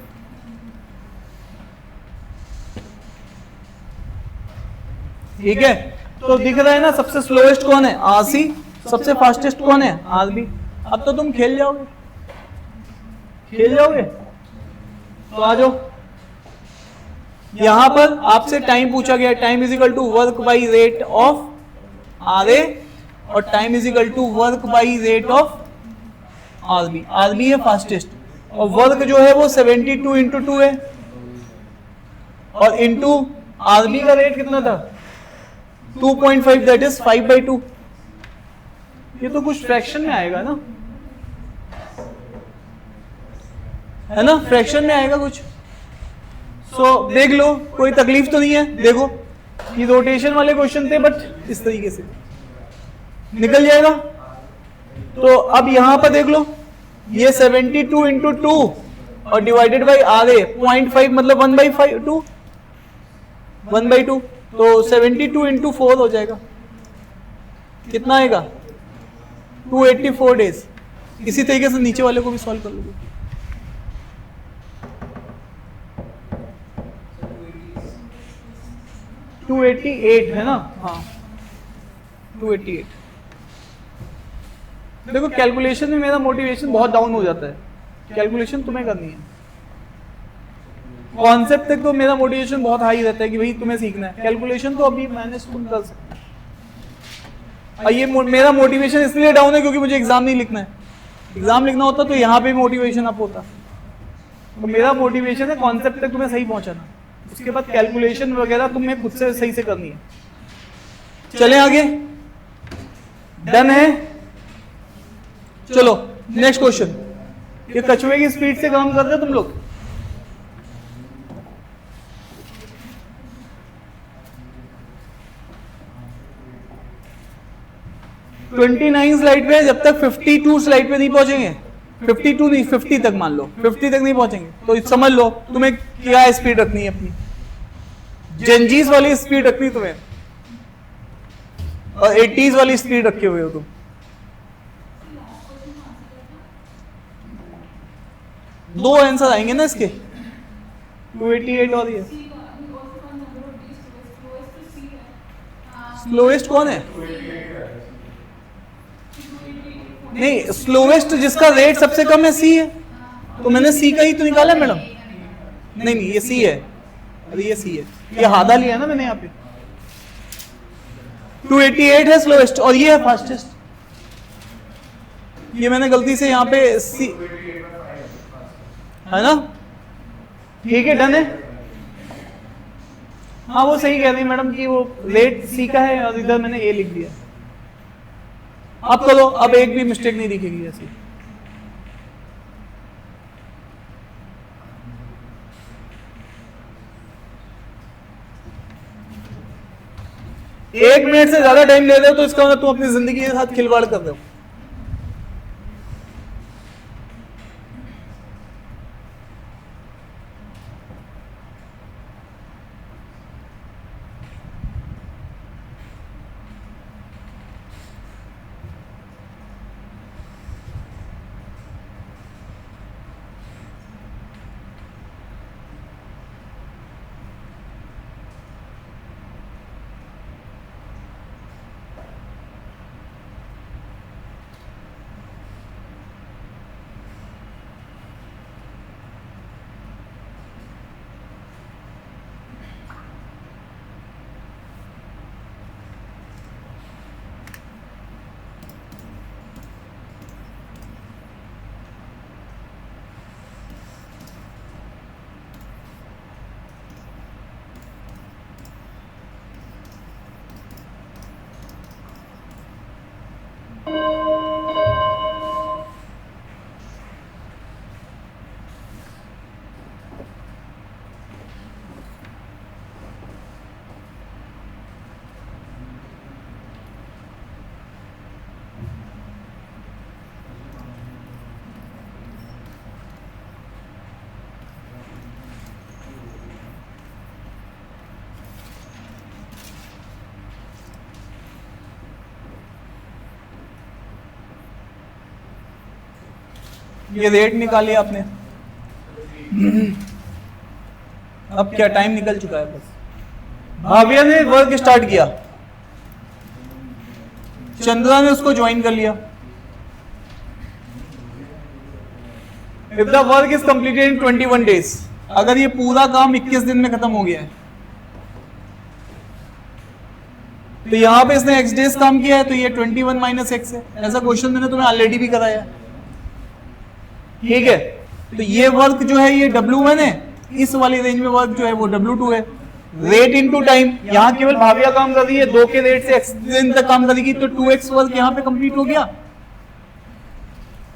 ठीक है, तो दिख रहा है ना सबसे स्लोएस्ट कौन है आर सी, सबसे फास्टेस्ट कौन है आर बी। अब तो तुम खेल जाओगे, तो आ जाओ। यहां पर आपसे टाइम पूछा गया, time is equal to work by rate of R A और time is equal to work by rate of R B. R B है फास्टेस्ट, और वर्क जो है वो 72 इंटू 2 है, और इंटू आर बी का रेट कितना था 2.5, दैट इज 5/2। ये तो कुछ फ्रैक्शन में आएगा ना, है ना, फ्रैक्शन में आएगा कुछ। सो देख लो, कोई तकलीफ तो नहीं है। देखो ये रोटेशन वाले क्वेश्चन थे, बट इस तरीके से निकल जाएगा। तो अब यहां पर देख लो, ये 72 इंटू 2 और डिवाइडेड बाई आर ए 0.5 मतलब 1/2, 1/2, तो 72 इंटू 4 हो जाएगा, कितना आएगा 284 डेज। इसी तरीके से नीचे वाले को भी सॉल्व कर लोगे। टू 288 है ना, हाँ 288। देखो कैलकुलेशन में मेरा मोटिवेशन बहुत डाउन हो जाता है, कैलकुलेशन तुम्हें करनी है। कॉन्सेप्ट तक तो मेरा मोटिवेशन बहुत हाई रहता है कि भाई तुम्हें सीखना है, कैलकुलेशन तो अभी मैनेज तुम कर सकते हो। और ये मेरा मोटिवेशन इसलिए डाउन है क्योंकि मुझे एग्जाम नहीं लिखना है। एग्जाम लिखना होता तो यहाँ पे मोटिवेशन अप होता। तो मेरा मोटिवेशन है कॉन्सेप्ट तक तुम्हें सही पहुंचाना, उसके बाद कैलकुलेशन वगैरह तुम्हें खुद से सही से करनी है। चलें आगे, डन है। चलो नेक्स्ट क्वेश्चन। ये कछुए की स्पीड से काम कर रहे हो तुम लोग? $29 स्लाइड पे, जब तक 52 स्लाइड पे नहीं पहुंचेंगे, 52 नहीं 50 तक मान लो, 50 तक नहीं पहुंचेंगे तो समझ लो तुम्हें क्या स्पीड रखनी है, अपनी जेनजीस वाली स्पीड रखनी तुम्हें। और 80s वाली स्पीड रखे हुए हो तुम। दो आंसर आएंगे ना इसके, 288 और ये। स्लोएस्ट कौन है? नहीं, स्लोएस्ट जिसका रेट सबसे कम है सी है, तो मैंने सी का ही तो निकाला मैडम। नहीं नहीं, ये सी है, अरे ये सी है, ये हादा लिया ना मैंने यहाँ पे। 288 है स्लोएस्ट और ये है फास्टेस्ट। ये मैंने गलती से यहाँ पे सी है ना, ठीक है, डन है। हाँ वो सही कह रही है मैडम कि वो रेट सी का है और इधर मैंने ए लिख दिया। अब करो, अब एक भी मिस्टेक नहीं दिखेगी ऐसी। एक मिनट से ज्यादा टाइम ले रहे हो तो इसका मतलब तुम अपनी जिंदगी के साथ खिलवाड़ कर रहे हो। ये रेट निकाली आपने, अब क्या टाइम निकल चुका है बस। भाविया ने वर्क स्टार्ट किया, चंद्रा ने उसको ज्वाइन कर लिया। If the work is completed in 21 days, अगर ये पूरा काम 21 दिन में खत्म हो गया है तो यहां पे इसने x डेज काम किया है तो ये 21 माइनस x है। ऐसा क्वेश्चन मैंने तुम्हें ऑलरेडी भी कराया है, ठीक है। तो ये वर्क जो है ये W1 है, इस वाली रेंज में वर्क जो है वो W2 है। रेट इनटू टाइम, यहाँ केवल भाविया काम कर रही है, 2 के रेट से x दिन तक काम करेगी तो 2x वर्क यहाँ पे कंप्लीट हो गया।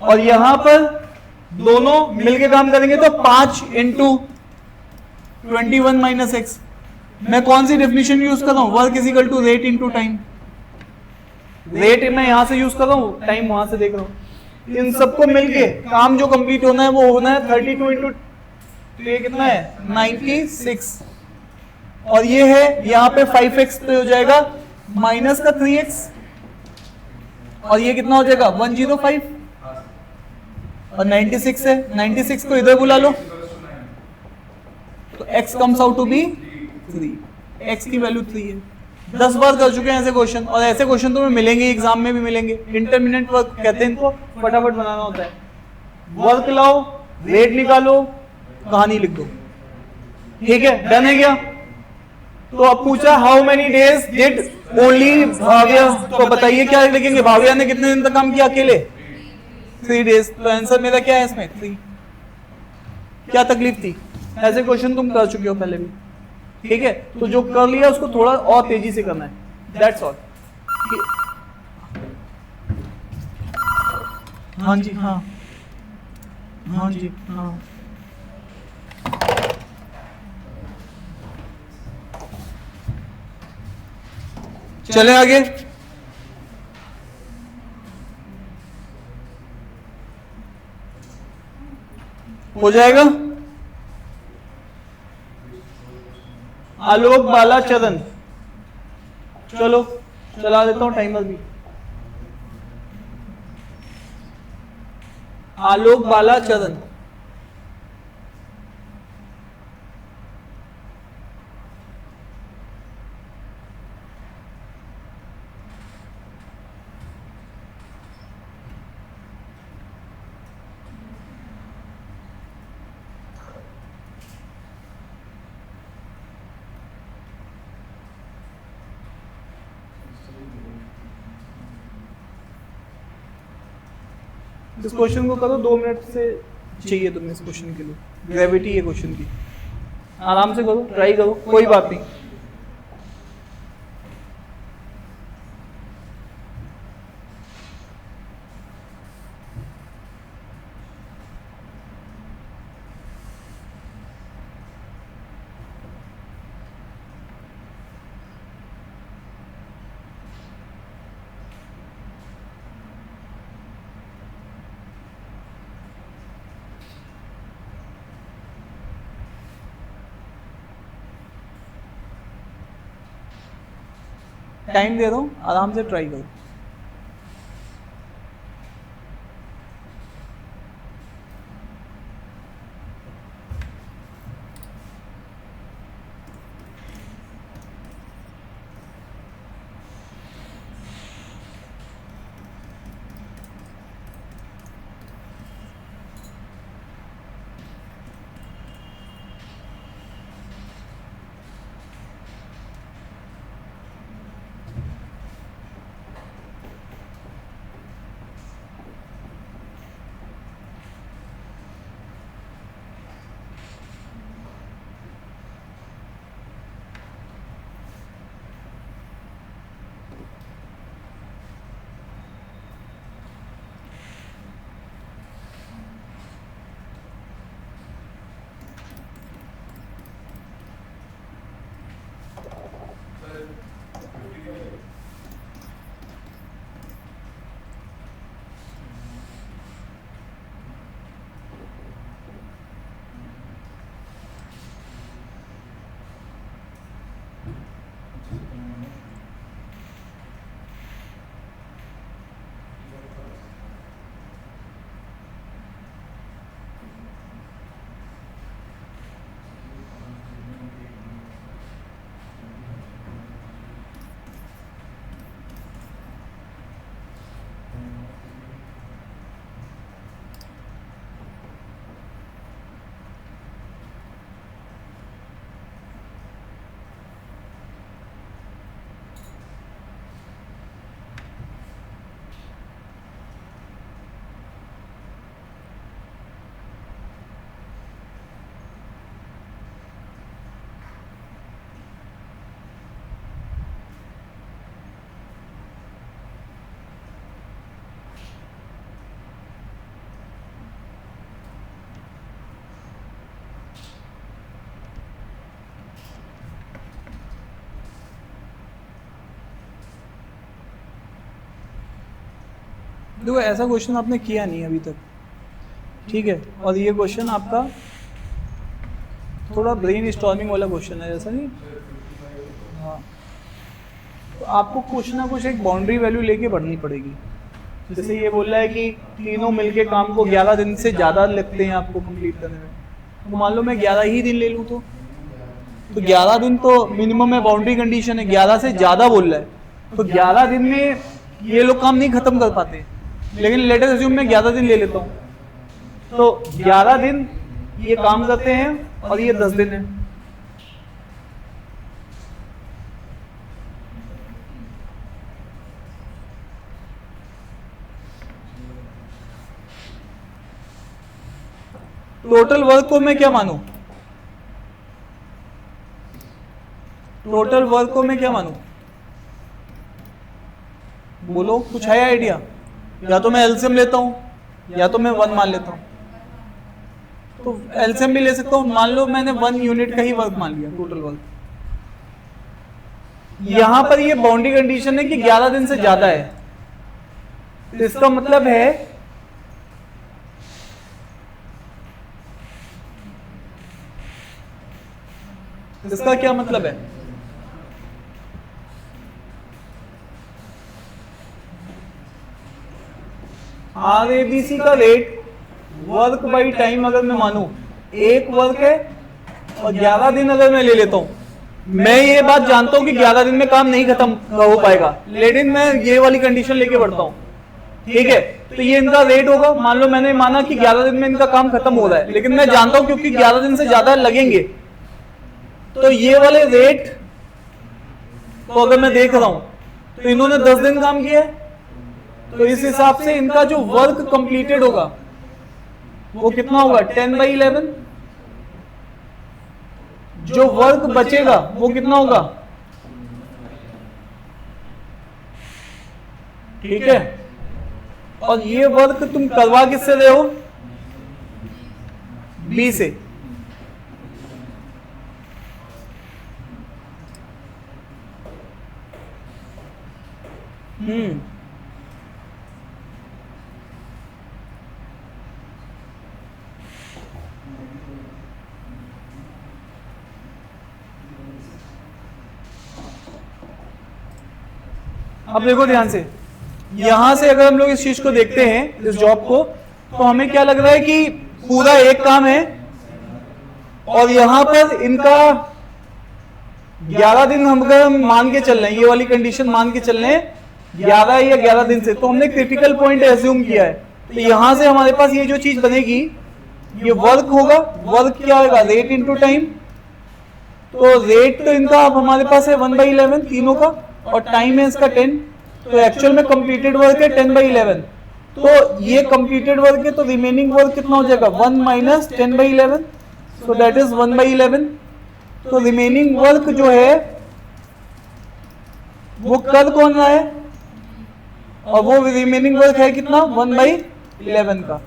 और यहाँ पर दोनों मिलके काम करेंगे तो 5 इंटू 21 माइनस x। मैं कौन सी डेफिनेशन यूज कर रहा हूँ? Work is equal to rate into time. Rate मैं यहां से यूज कर रहा हूँ, टाइम वहां से देख रहा हूँ। इन सबको मिलके काम जो कंप्लीट होना है वो होना है 32 इंटू, तो ये कितना है 96। और ये है यहाँ पे 5x तो हो जाएगा माइनस का 3x, और ये कितना हो जाएगा 105। और 96 है, 96 को इधर बुला लो तो x comes out to be 3। x की वैल्यू 3 है। 10 बार कर चुके हैं ऐसे क्वेश्चन, और ऐसे क्वेश्चन तुम्हें मिलेंगे एग्जाम में भी मिलेंगे। इंटरमिनेंट वर्क कहते हैं इनको, फटाफट बनाना होता है। वर्क लाओ, रेट निकालो, कहानी लिख दो, ठीक है, डन है क्या? तो अब पूछा how many days did only Bhavya, तो बताइए क्या लिखेंगे? भाविया ने कितने दिन तक काम किया अकेले? 3 डेज। तो आंसर मेरा क्या है इसमें? 3। क्या तकलीफ थी? ऐसे क्वेश्चन तुम कर चुके हो पहले भी, ठीक है। तो जो कर लिया उसको थोड़ा और तेजी से करना है, दैट्स ऑल। हाँ जी, हाँ हाँ जी, हाँ। चले आगे। हो जाएगा। आलोक बाला चरण, चलो चला देता हूं टाइमर भी। आलोक बाला चरण, इस क्वेश्चन को करो 2 मिनट से चाहिए तुम्हें इस क्वेश्चन के लिए, ग्रेविटी है क्वेश्चन की, आराम से करो, ट्राई करो, कोई बात नहीं। टाइम दे रहा हूँ, आराम से ट्राई करो। देखो ऐसा क्वेश्चन आपने किया नहीं अभी तक, ठीक है, और ये क्वेश्चन आपका थोड़ा ब्रेन स्टॉर्मिंग वाला क्वेश्चन है, ऐसा नहीं। हाँ, तो आपको कुछ ना कुछ एक बाउंड्री वैल्यू लेके बढ़नी पड़ेगी। जैसे ये बोल रहा है कि तीनों मिलके काम को 11 दिन से ज़्यादा लगते हैं आपको कंप्लीट करने में, तो मान लो मैं 11 ही दिन ले लूँ तो 11 दिन तो मिनिमम है, बाउंड्री कंडीशन है, 11 से ज़्यादा बोल रहा है, तो 11 दिन में ये लोग काम नहीं खत्म कर पाते। लेकिन लेट अस अज्यूम मैं 11 दिन ले लेता हूँ, तो 11 दिन ये काम करते हैं और ये 10 दिन है। टोटल वर्क को मैं क्या मानूं? टोटल वर्क को मैं क्या मानूं? बोलो, कुछ है आइडिया? या तो मैं एलसीएम लेता हूं या तो मैं 1 मान लेता हूं। तो एलसीएम भी ले सकता हूं, मान लो मैंने 1 यूनिट का ही वर्क मान लिया, टोटल वर्क। यहां पर ये बाउंड्री कंडीशन है कि 11 दिन से ज्यादा है, तो इसका मतलब है इसका क्या मतलब है? RABC का रेट वर्क बाई टाइम अगर मैं मानूं, एक वर्क है और 11 दिन अगर मैं ले लेता हूं, मैं ये बात जानता हूं कि 11 दिन में काम नहीं खत्म हो पाएगा, लेकिन मैं ये वाली कंडीशन लेके बढ़ता हूं, ठीक है। तो ये इनका रेट होगा, मान लो मैंने माना कि 11 दिन में इनका काम खत्म हो रहा है, लेकिन मैं जानता हूं क्योंकि 11 दिन से ज्यादा लगेंगे, तो ये वाले रेट तो अगर मैं देख रहा हूं तो इन्होंने 10 दिन काम किया है, तो इस हिसाब से इनका जो वर्क कंप्लीटेड होगा वो कितना होगा 10/11। जो वर्क बचेगा वो कितना होगा, ठीक है। और ये वर्क तुम करवा किससे रहे हो, बी से। अब देखो ध्यान से, यहां से अगर हम लोग इस चीज को देखते हैं, इस जॉब को, तो हमें क्या लग रहा है कि पूरा एक काम है और यहां पर इनका 11 दिन हम अगर मान के चल रहे हैं, ये वाली कंडीशन मान के चल रहे हैं 11 या 11 दिन से, तो हमने क्रिटिकल पॉइंट एज्यूम किया है। तो यहां से हमारे पास ये जो चीज बनेगी, ये वर्क होगा, वर्क क्या होगा, रेट इनटू टाइम। तो रेट तो इनका अब हमारे पास है 1/11 तीनों का, और टाइम है इसका 10, तो एक्चुअल में कंप्लीटेड वर्क है 10/11। तो ये कंप्लीटेड वर्क है, तो रिमेनिंग वर्क कितना हो जाएगा 1 माइनस 10/11, सो दैट इज 1/11। तो रिमेनिंग वर्क जो है वो कर कौन रहा है, और वो रिमेनिंग वर्क है कितना 1/11 का,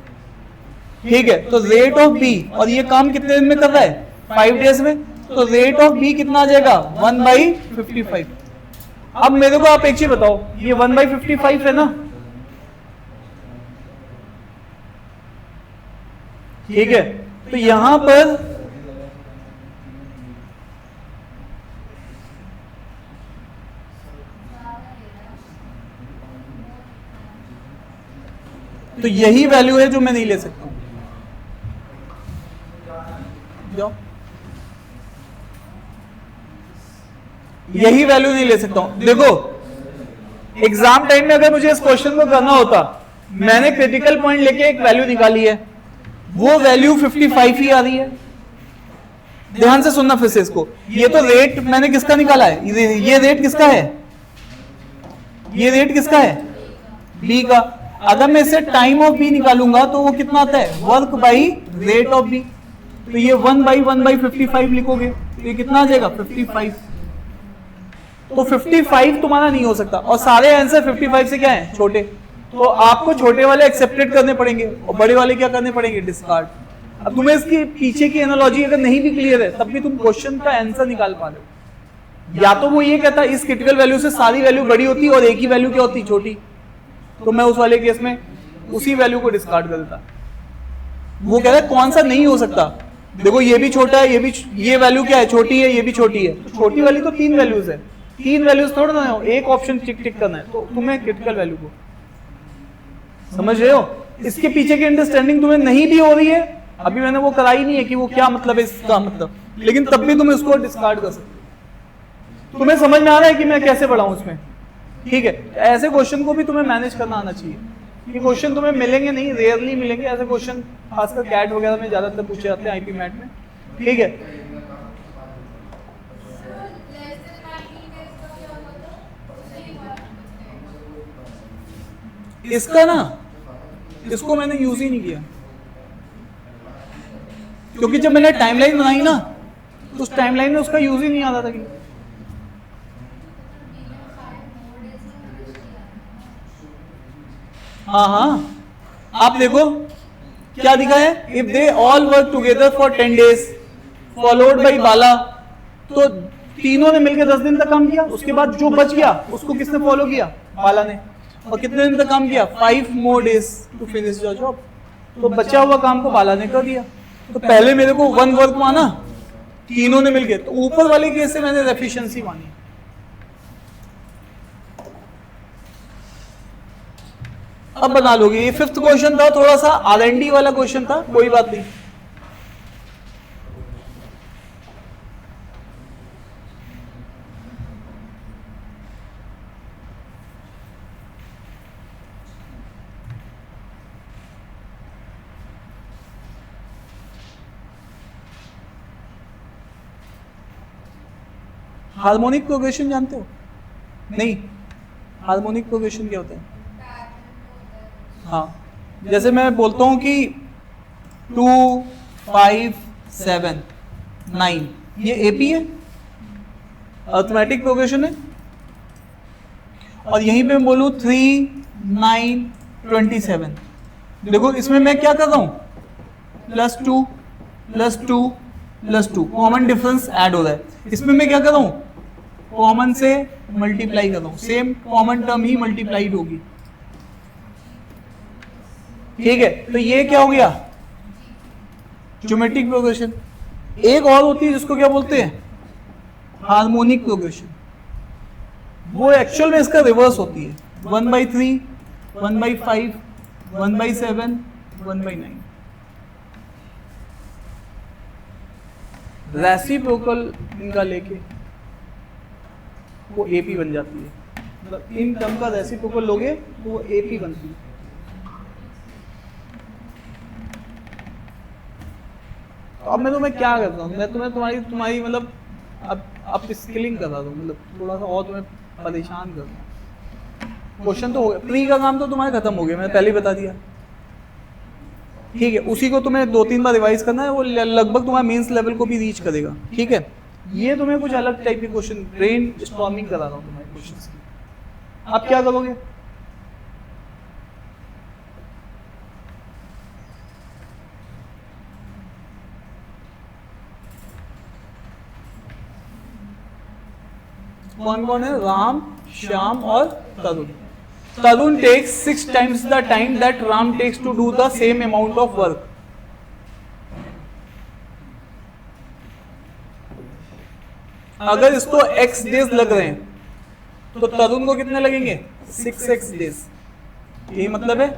ठीक है। तो रेट ऑफ बी, और ये काम कितने दिन में कर रहा है 5 डेज में, तो रेट ऑफ बी कितना आ जाएगा 1/55। अब मेरे को आप एक चीज बताओ, ये 1/55 है ना, ठीक है। तो यहां पर तो यही वैल्यू है जो मैं नहीं ले सकता हूं, जाओ, यही वैल्यू नहीं ले सकता हूं। देखो एग्जाम टाइम में अगर मुझे इस क्वेश्चन को करना होता, मैंने क्रिटिकल पॉइंट लेके एक वैल्यू निकाली है, वो वैल्यू 55 ही आ रही है। ध्यान से सुनना फिर से इसको, ये तो रेट मैंने किसका निकाला है, ये रेट किसका है, ये रेट किसका है बी का। अगर मैं इससे टाइम ऑफ बी निकालूंगा तो वो कितना आता है work by rate of B, तो ये 1/1/55 लिखोगे तो ये कितना आ जाएगा 55। तो 55 तुम्हारा नहीं हो सकता, और सारे आंसर 55 से क्या है छोटे, तो आपको छोटे वाले एक्सेप्टेड करने पड़ेंगे और बड़े वाले क्या करने पड़ेंगे डिस्कार्ड। अब तुम्हें इसकी पीछे की एनालॉजी अगर नहीं भी क्लियर है तब भी तुम क्वेश्चन का आंसर निकाल पा रहे हो। या तो वो ये कहता इस क्रिटिकल वैल्यू से सारी वैल्यू बड़ी होती और एक ही वैल्यू क्या होती छोटी, तो मैं उस वाले केस में उसी वैल्यू को डिस्कार्ड कर देता। वो कह रहा है कौन सा नहीं हो सकता, देखो ये भी छोटा है, ये भी, ये वैल्यू क्या है छोटी है, ये भी छोटी है, तो छोटी वाली तो 3 वैल्यूज है, 3 वैल्यूज थोड़ा ना हो, एक ऑप्शन टिक टिक करना है, तो तुम्हें क्रिटिकल वैल्यू को समझ रहे हो। इसके पीछे की अंडरस्टैंडिंग तुम्हें नहीं भी हो रही है, अभी मैंने वो कराई नहीं है कि वो क्या मतलब है इसका मतलब, लेकिन तब भी तुम इसको डिस्कार्ड कर सकते हो। तुम्हें समझ में आ रहा है कि मैं कैसे पढ़ाऊं इसमें, ठीक है। ऐसे क्वेश्चन को भी तुम्हें मैनेज करना आना चाहिए। ये क्वेश्चन तुम्हें मिलेंगे नहीं, रेयरली मिलेंगे ऐसे क्वेश्चन, खासकर कैट वगैरह में ज्यादातर पूछे जाते हैं, आईपी मैट में, ठीक है। इसका ना, इसको मैंने यूज ही नहीं किया, क्योंकि जब मैंने टाइमलाइन बनाई ना तो उस टाइमलाइन में उसका यूज ही नहीं आ रहा था कि हाँ आप देखो क्या दिखा है, if they all work together for 10 days followed by Bala, तो तीनों ने मिलकर 10 दिन तक काम किया, उसके बाद जो बच गया उसको किसने फॉलो किया बाला ने, और कितने दिन तक काम किया 5 more days to finish your job, तो बचा हुआ काम को बाला ने कर दिया। तो पहले मेरे को 1 वर्क माना, तीनों ने मिलकर, तो ऊपर वाले केस से मैंने एफिशिएंसी मानी। अब बना लोगे। ये 5th क्वेश्चन था, थोड़ा सा R&D वाला क्वेश्चन था, कोई बात नहीं। हार्मोनिक प्रोग्रेशन जानते हो? नहीं, हार्मोनिक प्रोग्रेशन क्या होता है? हाँ, जैसे मैं बोलता हूं कि 2 5 7 9, ये एपी है, अर्थमेटिक प्रोग्रेशन है। और यहीं पे मैं बोलूं 3 9 27, देखो इसमें मैं क्या कर रहा हूं, +2 +2 +2, कॉमन डिफरेंस ऐड हो रहा है। इसमें मैं क्या कर रहा हूं, कॉमन से मल्टीप्लाई कर रहा हूं, सेम कॉमन टर्म ही मल्टीप्लाइड होगी। ठीक है, तो ये क्या हो गया, ज्योमेट्रिक प्रोग्रेशन। एक और होती है जिसको क्या बोलते हैं, हार्मोनिक प्रोग्रेशन। वो एक्चुअल में इसका रिवर्स होती है, 1/3 1/5 1/7 1/9। रेसिप्रोकल इनका लेके वो एपी बन जाती है, मतलब इन टर्म का रेसिप्रोकल लोगे वो एपी बनती है। तो अब मैं तुम्हें क्या करता हूँ, मैं तुम्हारी मतलब अब स्किलिंग कर रहा हूँ, मतलब थोड़ा सा और तुम्हें परेशान कर रहा हूँ। क्वेश्चन तो हो गया, प्री का काम तो तुम्हारा खत्म हो गया, मैंने पहले ही बता दिया। ठीक है, उसी को तुम्हें 2-3 बार रिवाइज करना है, वो लगभग तुम्हारा मेंस लेवल को भी रीच करेगा। ठीक है, ये तुम्हें कुछ अलग टाइप के क्वेश्चन, ब्रेन स्टॉर्मिंग करा रहा हूँ तुम्हारे क्वेश्चन की। आप क्या करोगे, कौन कौन है, राम, श्याम और तरुण। तरुण takes 6 times the time that Ram takes to do the same amount of work. अगर इसको x डेज लग रहे हैं तो तरुण को कितने लगेंगे, 6x डेज। यही मतलब है।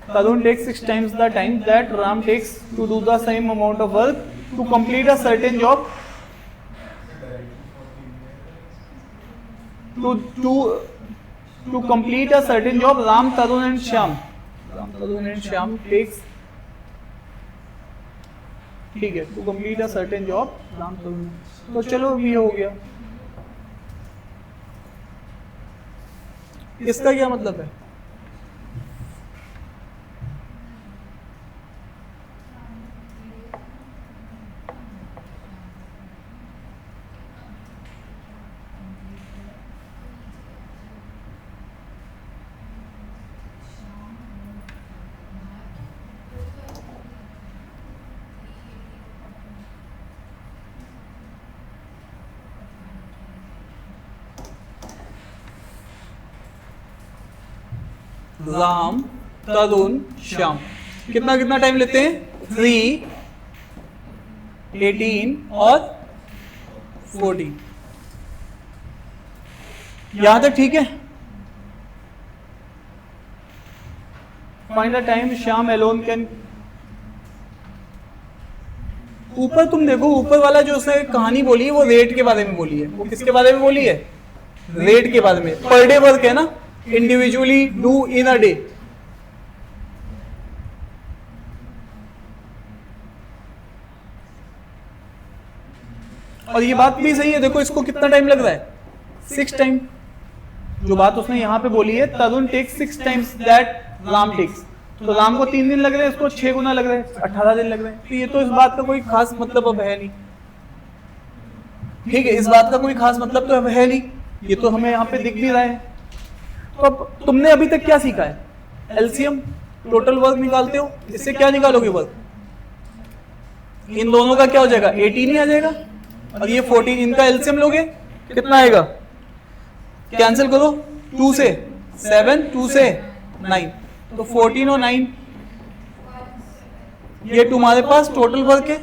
Tarun takes 6 times the time that Ram takes to do the same amount of work to complete a certain job. To complete a certain job, Ram, Tarun and Shyam takes. ठीक है, to complete a certain job, Ram, Tarun. तो चलो ये हो गया। इसका क्या मतलब है, राम, तरुण, श्याम कितना कितना टाइम लेते हैं, 3, 18 और 14। यहां तक ठीक है। Find the time Shyam alone can. ऊपर तुम देखो, ऊपर वाला जो उसने कहानी बोली है वो रेट के बारे में बोली है। वो किसके बारे में बोली है, रेट के बारे में। पर डे वर्क है ना, individually do in a day. और ये बात भी सही है, देखो इसको कितना टाइम लग रहा है, 6 टाइम। जो बात उसने यहां पे बोली है, Tarun takes 6 times that Ram takes, तो राम को 3 दिन लग रहे हैं, इसको 6 गुना लग रहे हैं, 18 दिन लग रहे हैं। तो ये तो इस बात का कोई खास मतलब अब है नहीं। ठीक है, इस बात का कोई खास मतलब तो अब है नहीं, ये तो हमें यहाँ पे दिख भी रहा है। तो अब तुमने अभी तक क्या सीखा है, एलसीएम, टोटल वर्क निकालते हो, इससे क्या निकालोगे वर्क, इन दोनों का क्या हो जाएगा, 18 ही आ जाएगा। और ये 14, इनका एलसीएम लोगे कितना आएगा, कैंसिल करो, 2 से 7, 2 से 9, तो 14 और 9, ये तुम्हारे पास टोटल वर्क है।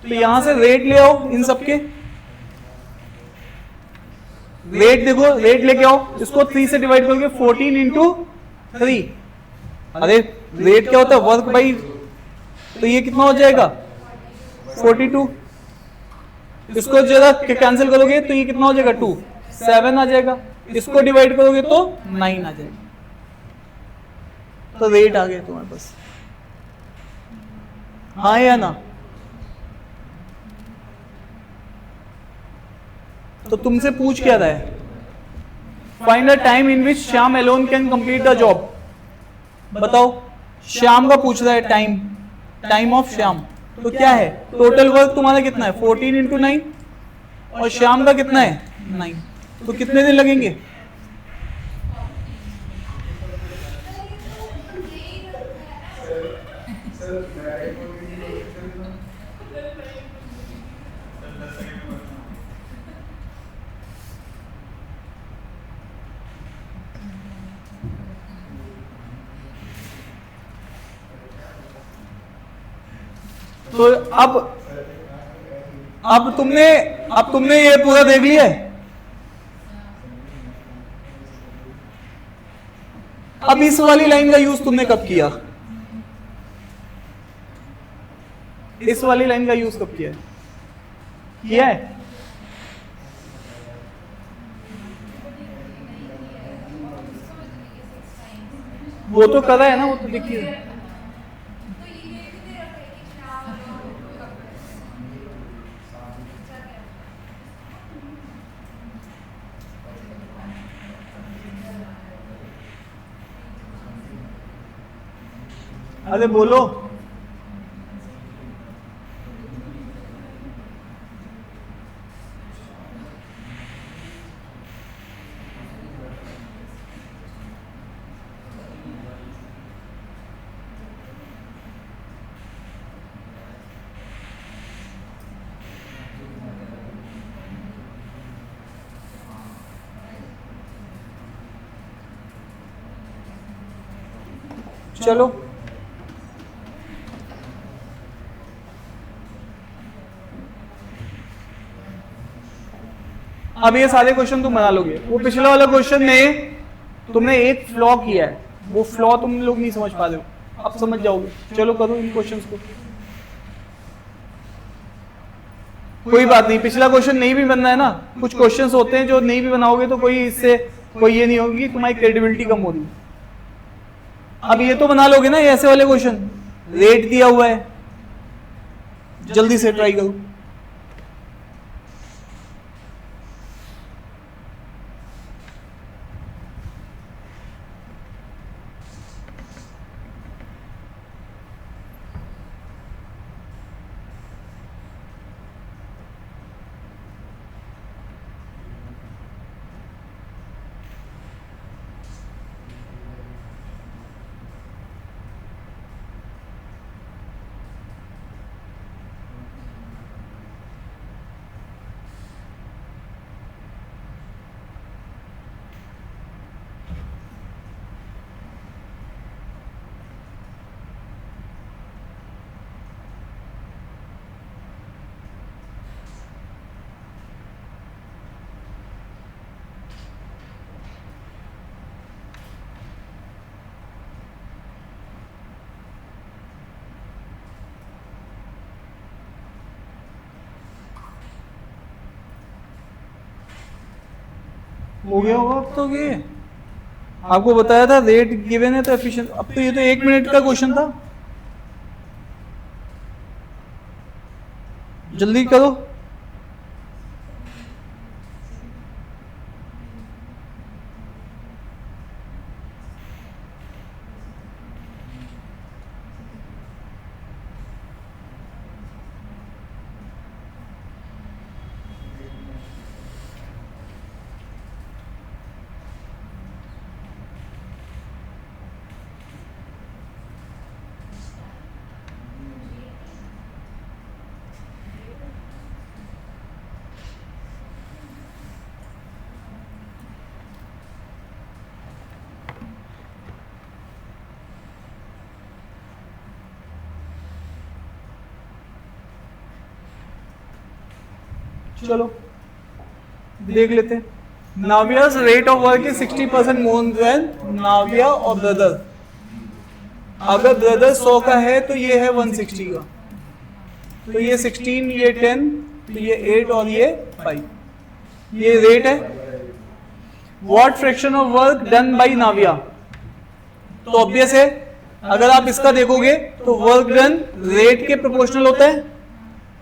तो यहां से रेट ले आओ इन सबके, रेट देखो, रेट लेके आओ, इसको 3 से डिवाइड करोगे 14 इंटू 3। अरे रेट क्या होता है, वर्क बाई, तो ये कितना हो जाएगा 42। इसको जरा कैंसिल करोगे तो ये कितना हो जाएगा 2, 7 आ जाएगा। इसको डिवाइड करोगे तो 9 आ जाएगा। तो रेट आ गया तुम्हारे पास, हाँ या ना। तो तुमसे पूछ क्या रहा है, find the time in which Shyam alone can complete the job. बताओ, श्याम का पूछ रहा है टाइम, टाइम ऑफ श्याम। तो क्या है, टोटल वर्क तुम्हारा कितना है 14 इंटू 9 और श्याम का कितना है 9। तो कितने दिन लगेंगे, तो अब तुमने ये पूरा देख लिया है। अब इस वाली लाइन का यूज तुमने कब किया, इस वाली लाइन का यूज कब किया है? वो तो करा है ना, वो तो देखिए। अरे बोलो, चलो अब ये सारे क्वेश्चन तुम बना लोगे। वो पिछला वाला क्वेश्चन में तुमने एक फ्लॉ किया है, वो फ्लॉ तुम लोग नहीं समझ पा रहे हो, अब समझ जाओगे। चलो करो इन क्वेश्चंस को, कोई बात नहीं। पिछला क्वेश्चन नहीं भी बनना है ना, कुछ क्वेश्चंस होते हैं जो नहीं भी बनाओगे तो कोई इससे कोई ये नहीं होगी, तुम्हारी क्रेडिबिलिटी कम हो रही। अब ये तो बना लोगे ना, ये ऐसे वाले क्वेश्चन, रेट दिया हुआ है, जल्दी से ट्राई करो। हो गया होगा अब तो। ये आपको बताया था रेट गिवन है तो एफिशिएंट। अब तो ये तो 1 मिनट का क्वेश्चन था, जल्दी करो। चलो देख लेते हैं। नाविया's rate of work is 60% more than नाविया और ब्रदर। अगर ब्रदर 100 का है तो ये है 160 का, तो ये 16, ये 10, तो ये 8 और ये 5, ये रेट है। What fraction of work done by Navya, तो ऑब्वियस है अगर आप इसका देखोगे तो वर्क डन रेट के प्रोपोर्शनल होता है।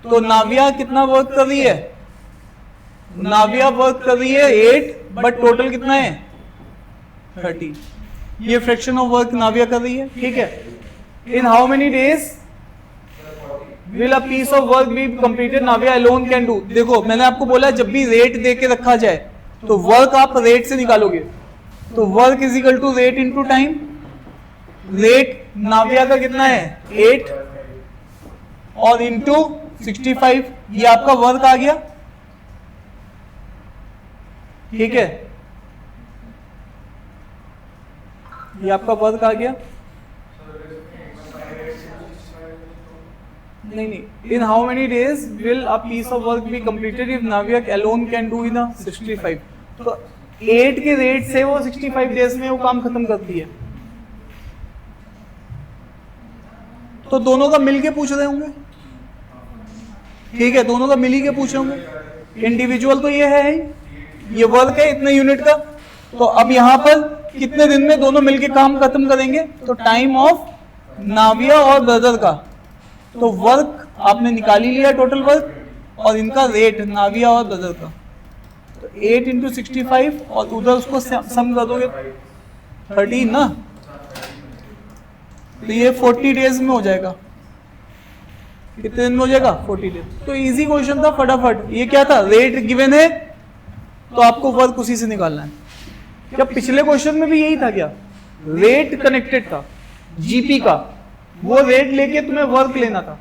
तो नाविया कितना वर्क कर रही है, नाविया वर्क कर रही है 8, बट टोटल कितना है 30। ये फ्रैक्शन ऑफ वर्क नाविया कर रही है, ठीक है। In how many days will a piece of work be completed Navya alone can do. देखो मैंने आपको बोला जब भी रेट दे के रखा जाए तो वर्क आप रेट से निकालोगे, तो work is equal to rate into time. Rate Navya का कितना है 8 और इंटू 65, ये आपका वर्क आ गया, ठीक है, ये आपका वर्क आ गया। नहीं, in how many days will a piece of work be completed if Navya alone can do in 65। तो 8 के रेट से वो 65 डेज में वो काम खत्म करती है। तो दोनों का मिल के पूछ रहे होंगे, ठीक है, दोनों का मिल ही के पूछे होंगे। इंडिविजुअल तो ये है, ये वर्क है इतने यूनिट का, तो अब यहां पर कितने दिन में दोनों मिलके काम खत्म करेंगे, तो टाइम ऑफ नाविया और ब्रदर का, तो वर्क आपने निकाल ही लिया टोटल वर्क, और इनका रेट नाविया और ब्रदर का, तो 8 इंटू 65 और उधर उसको सम कर दोगे 13 ना, तो ये 40 डेज में हो जाएगा। कितने दिन में हो जाएगा 40 डेज। तो इजी क्वेश्चन था फटाफट। ये क्या था, रेट गिवन है तो आपको वर्क उसी से निकालना है। क्या पिछले क्वेश्चन में भी यही था क्या, रेट कनेक्टेड था जीपी का, वो रेट लेके तुम्हें वर्क लेना था।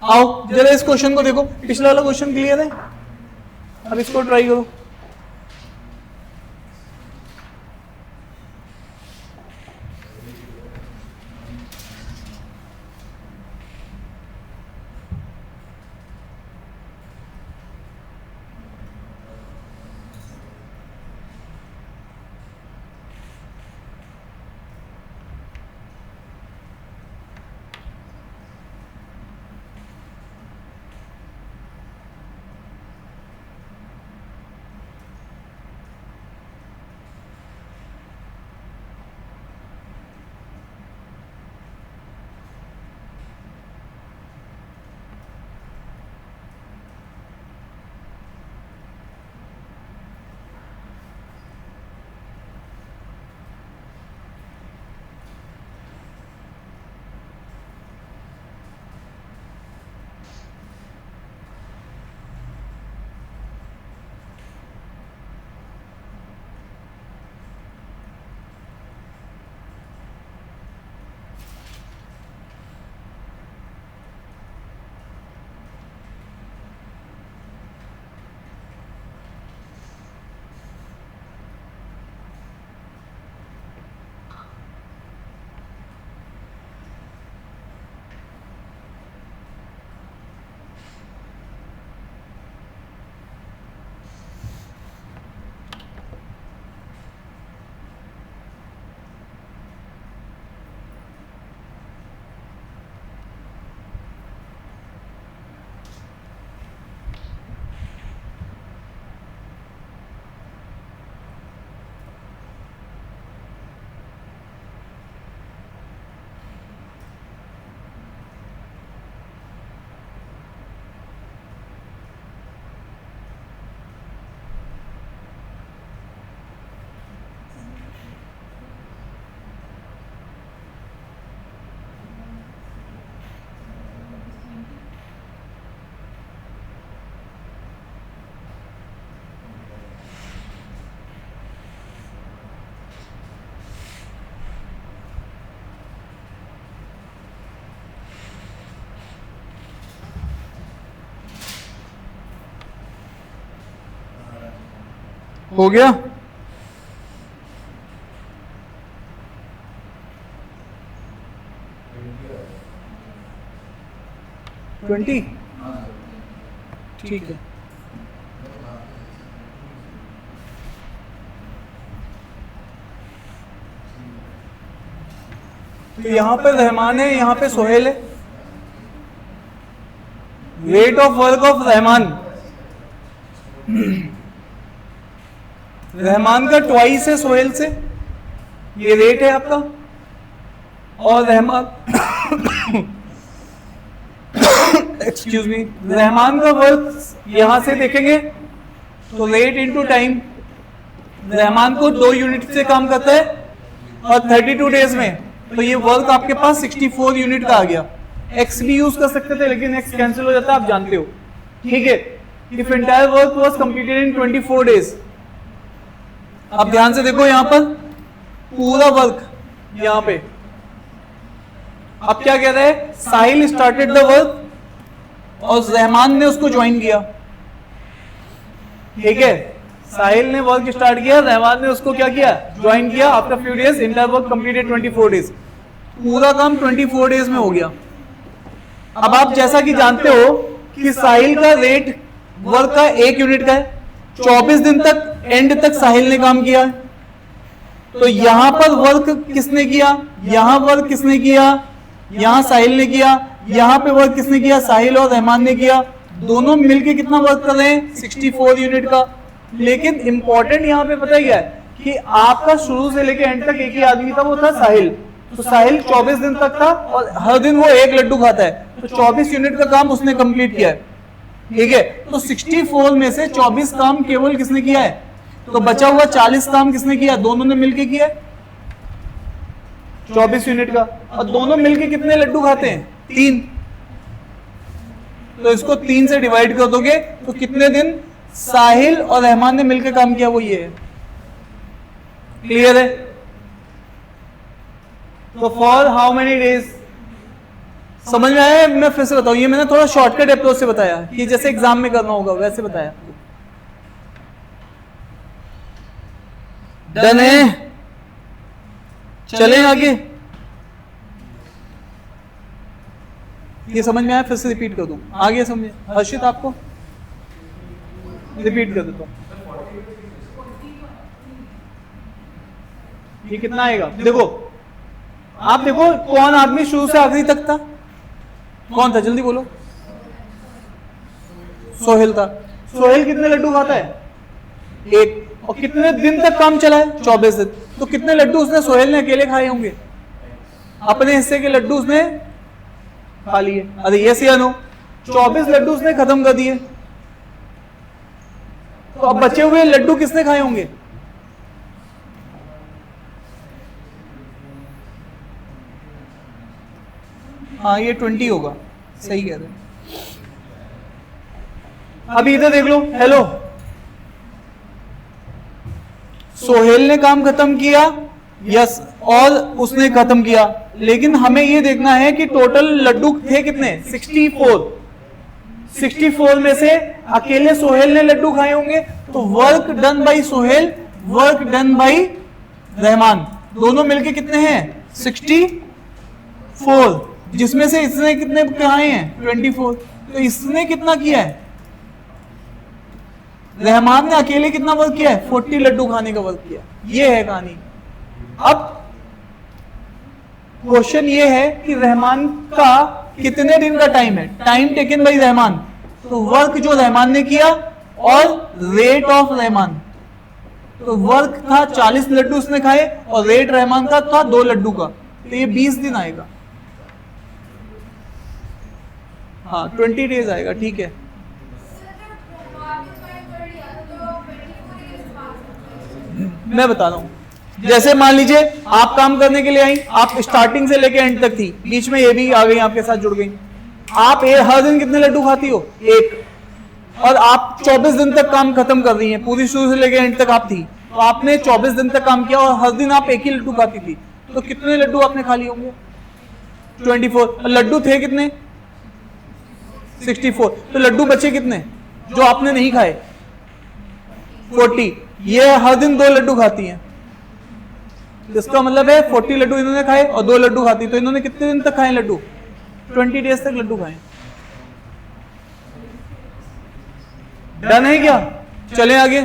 आओ जरा इस क्वेश्चन को देखो, पिछला वाला क्वेश्चन क्लियर है, अब इसको ट्राई करो। हो गया। ट्वेंटी, ठीक है। तो यहां पे रहमान है, यहां पे सोहेल है। Rate of work of Rahman, Rahman का ट्वाइस है सोहेल से, ये रेट है आपका। और रहमान एक्सक्यूज मी, रहमान का वर्क यहां से देखेंगे तो रेट इनटू टाइम, रहमान को 2 यूनिट से काम करता है और 32 डेज में, तो ये वर्क आपके पास 64 यूनिट का आ गया। एक्स भी यूज कर सकते थे लेकिन एक्स कैंसिल हो जाता है, आप जानते हो, ठीक है। If entire work was completed in 24 days, अब ध्यान से देखो यहां पर पूरा वर्क यहां पे, अब क्या कह रहा है, साहिल स्टार्टेड द वर्क और रहमान ने उसको ज्वाइन किया, ठीक है। साहिल ने वर्क स्टार्ट किया, रहमान ने उसको क्या किया, ज्वाइन किया। After few days entire work completed 24 days, पूरा काम 24 डेज में हो गया। अब आप जैसा कि जानते हो कि साहिल का रेट वर्क का 1 यूनिट का है, 24 दिन तक एंड तक साहिल ने काम किया, तो यहां पर वर्क किसने किया, यहां वर्क किसने किया, यहां साहिल ने किया, यहां पे वर्क किसने किया, साहिल और रहमान ने किया। दोनों मिलके कितना वर्क कर रहे हैं, 64 यूनिट का। लेकिन इंपॉर्टेंट यहां पे पता क्या है कि आपका शुरू से लेके एंड तक एक ही आदमी था, वो था साहिल। तो साहिल 24 दिन तक था और हर दिन वो 1 लड्डू खाता है, तो 24 यूनिट का काम उसने कंप्लीट किया है, ठीक है। तो 64 में से 24 काम केवल किसने किया है, तो बचा हुआ 40 काम किसने किया, दोनों ने मिलके किया है 24 यूनिट का। और दोनों मिलके कितने लड्डू खाते हैं, 3, तो इसको 3 से डिवाइड कर दोगे तो कितने दिन साहिल और रहमान ने मिलकर काम किया, वो ये है। क्लियर है। तो फॉर हाउ मेनी डेज, समझ में आया। मैं फिर से बताऊं, ये मैंने थोड़ा शॉर्टकट अप्रोच से बताया कि जैसे एग्जाम में करना होगा वैसे बताया। डन है, चलें आगे। ये समझ में आया, फिर से रिपीट कर दूं, आगे समझे। हर्षित आपको रिपीट कर देता हूं, ये कितना आएगा। देखो आप देखो कौन आदमी शुरू से आखिरी तक था, कौन था, जल्दी बोलो। सोहेल था। सोहेल कितने लड्डू खाता है, 1, और कितने दिन तक काम चला है, 24 दिन। तो कितने लड्डू उसने, सोहेल ने अकेले खाए होंगे, अपने हिस्से के लड्डू उसने खा लिए। अरे यस या नो, 24 लड्डू उसने खत्म कर दिए, तो अब बचे हुए लड्डू किसने खाए होंगे, हाँ ये 20 होगा, सही कह रहे हैं। अभी इधर देख लो, हेलो, सोहेल ने काम खत्म किया, यस, और उसने खत्म किया, लेकिन हमें ये देखना है कि टोटल लड्डू थे कितने, 64। 64 में से अकेले सोहेल ने लड्डू खाए होंगे, तो work done by Sohail, work done by Rahman, दोनों मिलके कितने हैं, 64, जिसमें से इसने कितने खाए हैं, 24। तो इसने कितना किया है, रहमान ने अकेले कितना वर्क किया है, 40 लड्डू खाने का वर्क किया। ये है कहानी। अब क्वेश्चन ये है कि रहमान का कितने दिन का टाइम है, टाइम टेकन बाई रहमान, तो वर्क जो रहमान ने किया और रेट ऑफ रहमान, तो वर्क था 40 लड्डू उसने खाए और रेट रहमान का था 2 लड्डू का, तो ये 20 दिन आएगा, हाँ 20 डेज आएगा, ठीक है। मैं बता रहा हूं, जैसे मान लीजिए आप काम करने के लिए आई, आप स्टार्टिंग से लेके एंड तक थी, बीच में ये भी आ गई आपके साथ जुड़ गई। आप हर दिन कितने लड्डू खाती हो, 1, और आप 24 दिन तक काम खत्म कर रही हैं, पूरी शुरू से लेके एंड तक आप थी, तो आपने 24 दिन तक काम किया और हर दिन आप 1 ही लड्डू खाती थी, तो कितने लड्डू आपने खा लिए होंगे, 24। लड्डू थे कितने, 64। तो लड्डू बचे कितने जो आपने नहीं खाए, 40। ये हर दिन 2 लड्डू खाती हैं, इसका मतलब है 40 लड्डू इन्होंने खाए और 2 लड्डू खाती, तो इन्होंने कितने दिन तक खाए लड्डू, 20 डेज तक लड्डू खाए। डन है क्या, चलें आगे।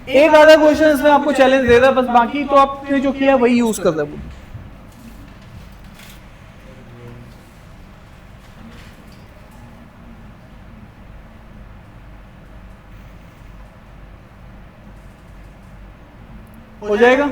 एक आधा क्वेश्चन इसमें आपको चैलेंज दे रहा है बस, बाकी तो आपने जो किया वही यूज कर रहे हो। हो जाएगा।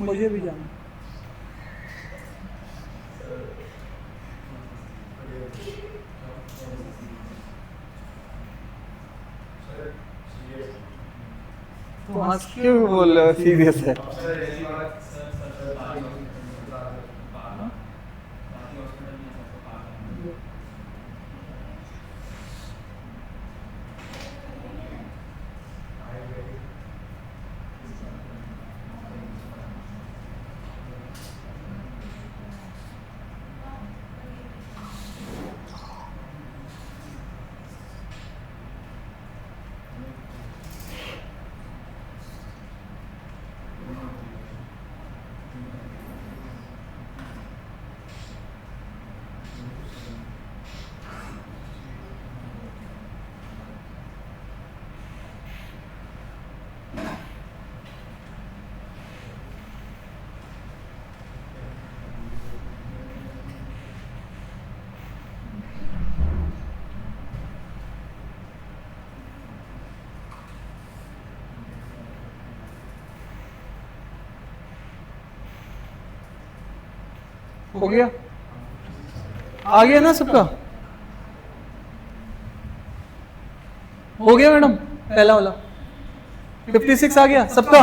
मुझे भी जाना। तो हंस क्यों बोल रहे हो, सीरियस है। हो गया, आ गया ना सबका? हो गया मैडम, पहला वाला 56 आ गया सबका?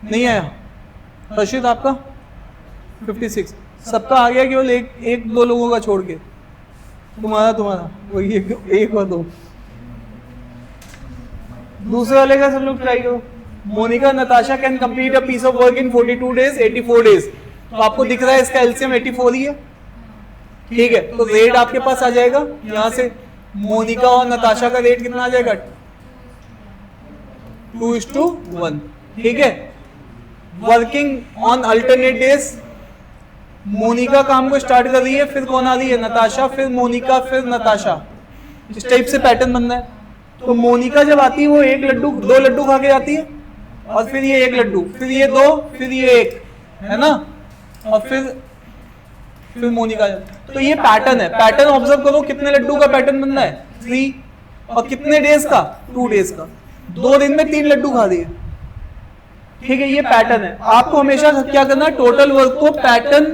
नहीं आया? रशीद आपका 56 सबका आ गया, केवल एक दो लोगों का छोड़ के। तुम्हारा वही एक और दो। दूसरे वाले का सब लोग ट्राई करो। Monika Natasha can complete a piece of work in 42 days 84 days. तो आपको दिख रहा है इसका एलसीएम 84 ही है, ठीक है। तो रेट आपके पास आ जाएगा यहां से, मोनिका और नताशा का रेट कितना आ जाएगा 2:1, ठीक है। Working on alternate days, Monika काम को स्टार्ट कर रही है, फिर कौन आ रही है, नताशा, फिर मोनिका, फिर नताशा। इस टाइप से पैटर्न बनना है। तो मोनिका जब आती है वो दो लड्डू खा के आती है, और फिर ये एक लड्डू, फिर ये दो, फिर ये एक, है ना, और फिर मोनिका। तो ये पैटर्न है, पैटर्न ऑब्जर्व करो। कितने लड्डू का पैटर्न बनना है 3, और कितने डेज का 2 डेज का। 2 दिन में 3 लड्डू खा दिए, ठीक है। ये पैटर्न है। आपको हमेशा क्या करना है, टोटल वर्क को पैटर्न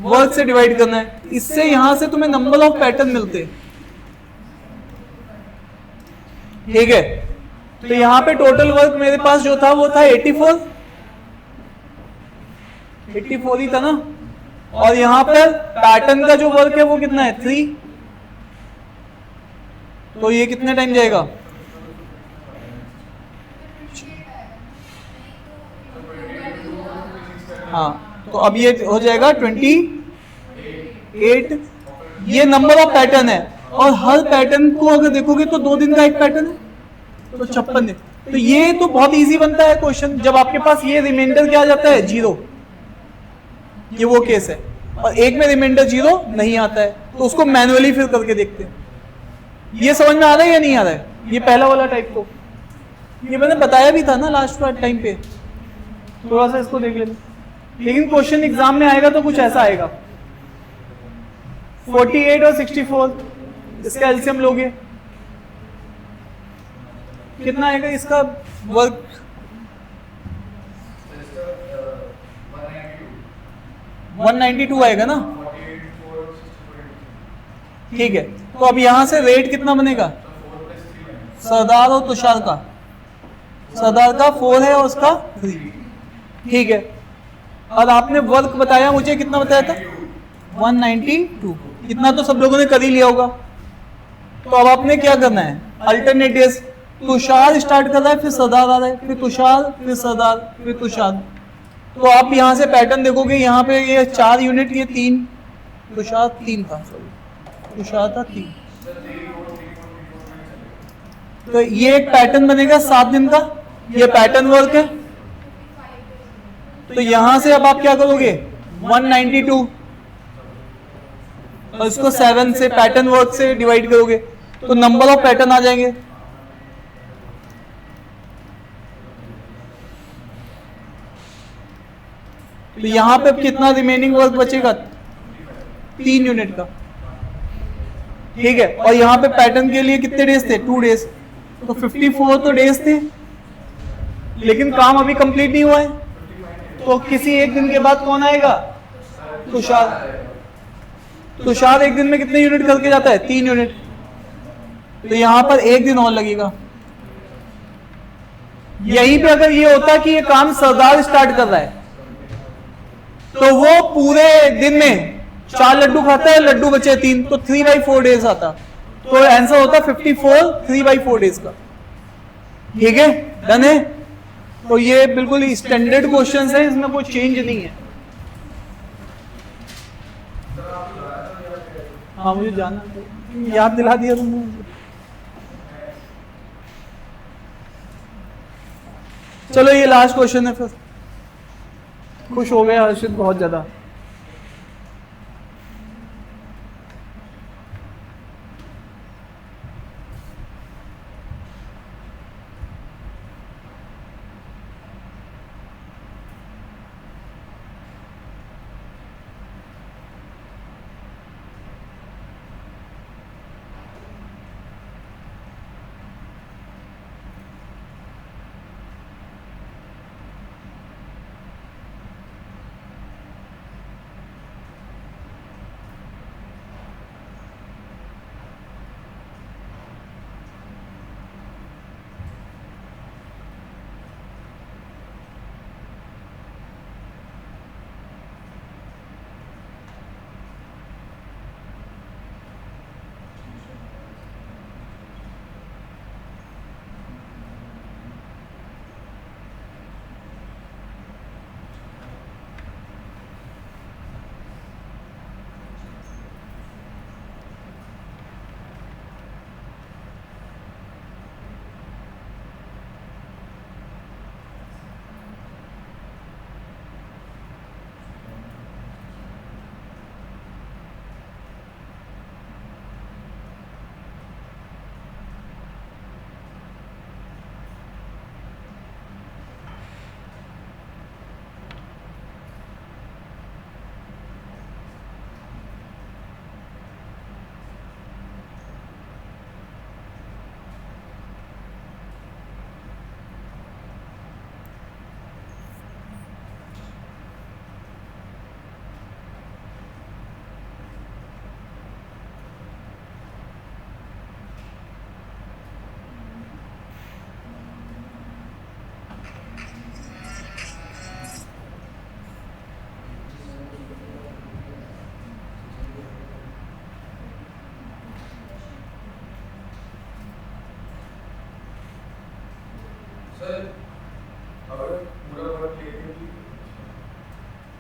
वर्क से डिवाइड करना है। इससे यहां से तुम्हें नंबर ऑफ पैटर्न मिलते हैं, ठीक है। तो यहां पे टोटल वर्क मेरे पास जो था वो था 84 ही था ना, और यहां पर पैटर्न का जो वर्क है वो कितना है 3। तो ये कितने टाइम जाएगा, हाँ, तो अब ये हो जाएगा 28। ये नंबर ऑफ पैटर्न है, और हर पैटर्न को अगर देखोगे तो 2 दिन का एक पैटर्न है, तो 56 दिन। तो ये तो बहुत इजी बनता है क्वेश्चन जब आपके पास ये रिमाइंडर क्या आ जाता है 0। ये वो केस है, और एक में रिमाइंडर 0 नहीं आता है, तो उसको मैनुअली फिर करके देखते हैं। ये समझ में आ रहा है या नहीं आ रहा है? ये पहला वाला टाइप को ये मैंने बताया भी था ना लास्ट टाइम पे, थोड़ा सा इसको देख लेते। लेकिन क्वेश्चन एग्जाम में आएगा तो कुछ ऐसा आएगा, 48 और 64 इसका एलसीएम लोगे, कितना आएगा इसका वर्क, 192 आएगा ना, ठीक है। तो अब यहां से रेट कितना बनेगा, सरदार और तुषार का, सरदार का 4 है और उसका 3, ठीक है। और आपने वर्क बताया मुझे, कितना बताया था 192। इतना तो सब लोगों ने कर ही लिया होगा। तो अब आपने क्या करना है, अल्टरनेट डेज। तुषार स्टार्ट कर रहा है, फिर सरदार आ रहा है, फिर तुषार, फिर सरदार, फिर तुषार। तो आप यहाँ से पैटर्न देखोगे, यहाँ पे ये 4 यूनिट, ये 3, तुषार 3 था, सॉरी तुषार था 3। तो ये एक पैटर्न बनेगा 7 दिन का, ये पैटर्न वर्क है। तो यहां से अब आप क्या करोगे, 192 और इसको 7 से पैटर्न वर्क से डिवाइड करोगे, तो नंबर ऑफ पैटर्न आ जाएंगे। तो यहां पे कितना रिमेनिंग वर्क बचेगा, 3 यूनिट का, ठीक है। और यहां पे पैटर्न के लिए कितने डेज थे, 2 डेज। तो 54 तो डेज थे, लेकिन काम अभी कंप्लीट नहीं हुआ है। तो किसी एक दिन के बाद कौन आएगा, तुषार। तुषार एक दिन में कितने यूनिट करके जाता है, 3 यूनिट। तो यहां पर 1 दिन और लगेगा। यहीं पे अगर ये होता कि ये काम सरदार स्टार्ट कर रहा है, तो वो पूरे दिन में 4 लड्डू खाता है, लड्डू बचे 3, तो 3/4 डेज आता। तो आंसर होता 54 3/4 डेज का। ठीक है, डन है। तो ये बिल्कुल स्टैंडर्ड क्वेश्चंस है, इसमें कोई चेंज नहीं है। हाँ मुझे जाना, याद दिला दिया तुमने मुझे। चलो ये लास्ट क्वेश्चन है, फिर खुश हो गए हर्षित बहुत ज्यादा।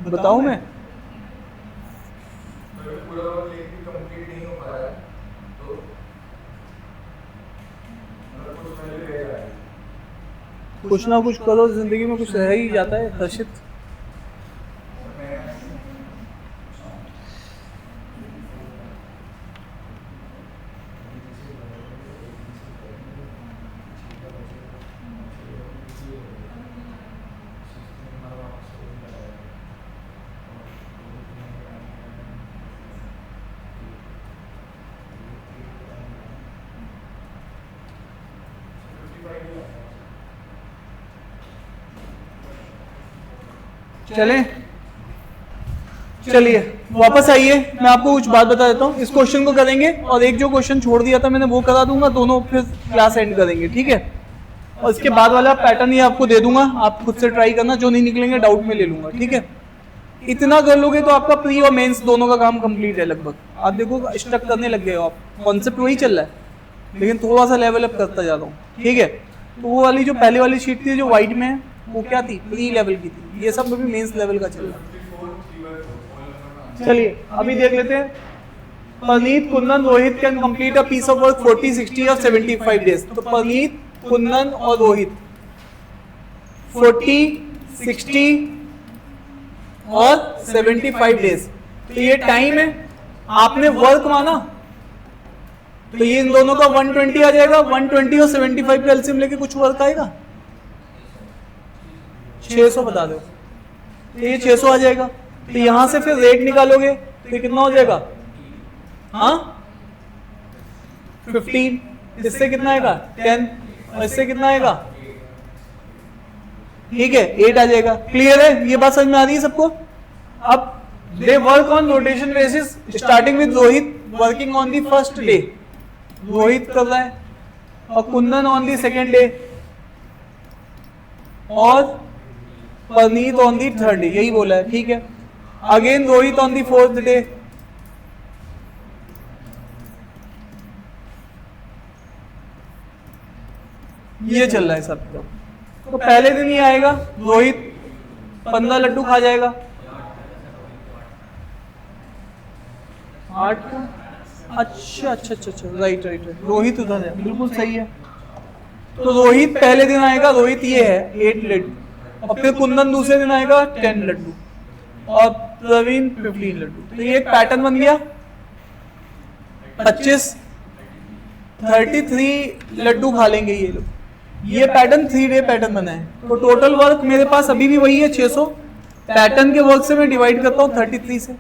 बताऊं मैं, कुछ ना कुछ करो, जिंदगी में कुछ रह ही जाता है हर्षित। चलिए वापस आइए, मैं आपको कुछ बात बता देता हूँ। इस क्वेश्चन को करेंगे और एक जो क्वेश्चन छोड़ दिया था मैंने वो करा दूंगा, दोनों फिर क्लास एंड करेंगे, ठीक है। और इसके बाद वाला पैटर्न ये आपको दे दूंगा, आप खुद से ट्राई करना, जो नहीं निकलेंगे डाउट में ले लूंगा, ठीक है। इतना कर लोगे तो आपका प्री और मेंस दोनों का काम कंप्लीट है लगभग। आप देखो स्टक करने लग गए हो आप, कॉन्सेप्ट वही चल रहा है लेकिन थोड़ा सा लेवल अप करता जा रहा हूँ, ठीक है। तो वो वाली जो पहले वाली शीट थी जो व्हाइट में है वो क्या थी, प्री लेवल की थी, ये सब में भी मेंस लेवल का चल रहा है। चलिए अभी देख लेते हैं, Parneet, Kundan, Rohit can complete a piece of work 40, 60 और 75 डेज। तो परनीत, कुंदन और रोहित 40, 60 और 75 डेज, तो ये टाइम है। आपने वर्क माना तो ये इन दोनों का 120 आ जाएगा, 120 और 75 का एलसीएम लेके कुछ वर्क आएगा, 600 बता दो, तो ये 600 आ जाएगा। तो यहां से फिर रेट निकालोगे तो कितना हो जाएगा, हाँ 15, इससे कितना आएगा 10 और इससे कितना आएगा, ठीक है 8 आ जाएगा। क्लियर है, ये बात समझ में आ रही है सबको। अब they work on rotation basis starting with Rohit working on the first day, Rohit कर रहा है, और Kundan on the second day और Parneet on the third day, यही बोला है, ठीक है। Again Rohit on the fourth day, ये चल रहा है सब। तो पहले दिन ही आएगा, रोहित 15 लड्डू खा जाएगा, 8, अच्छा अच्छा अच्छा अच्छा, राइट राइट राइट, रोहित उधर है, बिल्कुल सही है। तो रोहित पहले दिन आएगा, रोहित ये है 8 लड्डू, और फिर कुंदन दूसरे दिन आएगा 10 लड्डू, और प्रवीण 15 लड्डू। तो ये एक पैटर्न बन गया, 25, 33 लड्डू खा लेंगे ये लोग। ये पैटर्न 3 डे पैटर्न बना है। तो टोटल वर्क मेरे पास अभी भी वही है 600, पैटर्न के वर्क से मैं डिवाइड करता हूँ 33 से,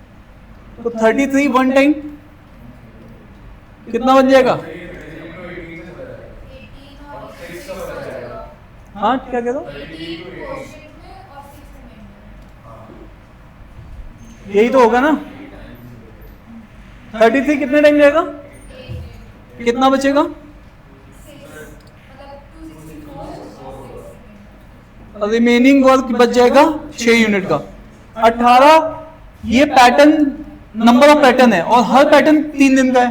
तो 33 वन टाइम कितना बन जाएगा, हाँ क्या कह रहा हूँ, यही तो होगा ना। 33 कितने टाइम जाएगा, कितना बचेगा, रिमेनिंग वर्क बच जाएगा 6 यूनिट का। 18 ये पैटर्न नंबर ऑफ पैटर्न है और हर पैटर्न 3 दिन का है,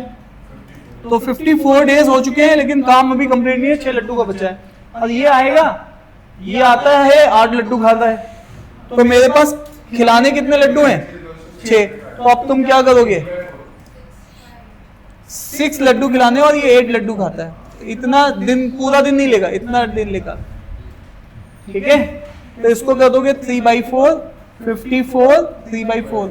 तो 54 डेज हो चुके हैं लेकिन काम अभी कंप्लीट नहीं है, 6 लड्डू का बचा है। और ये आएगा, ये आता है 8 लड्डू खाता है, तो मेरे पास खिलाने कितने लड्डू हैं 6, तो अब तुम क्या करोगे 6 लड्डू खिलाने और ये 8 लड्डू खाता है, इतना दिन पूरा दिन नहीं लेगा, इतना दिन लेगा, ठीक है। तो इसको कर दोगे 3/4, 54, 3/4।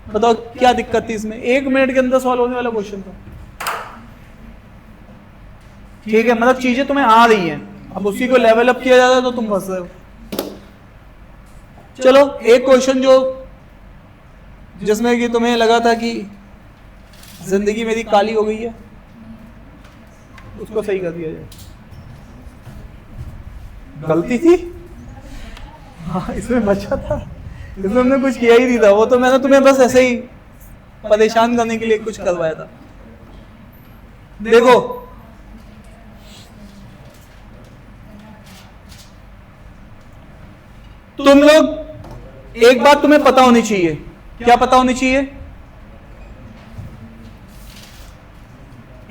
बताओ क्या दिक्कत थी इसमें, 1 मिनट के अंदर सॉल्व होने वाला क्वेश्चन था, ठीक है। मतलब चीजें तुम्हें आ रही हैं, अब उसी को लेवल अप किया जाता है तो तुम फंस रहे हो। चलो एक क्वेश्चन जो जिसमें कि तुम्हें लगा था कि जिंदगी मेरी काली हो गई है, उसको सही कर दिया जाए। गलती थी, हाँ इसमें बचा था, इसमें हमने कुछ किया ही नहीं था, वो तो मैंने तुम्हें बस ऐसे ही परेशान करने के लिए कुछ करवाया था। देखो तुम लोग एक बात तुम्हें पता होनी चाहिए, क्या पता होनी चाहिए,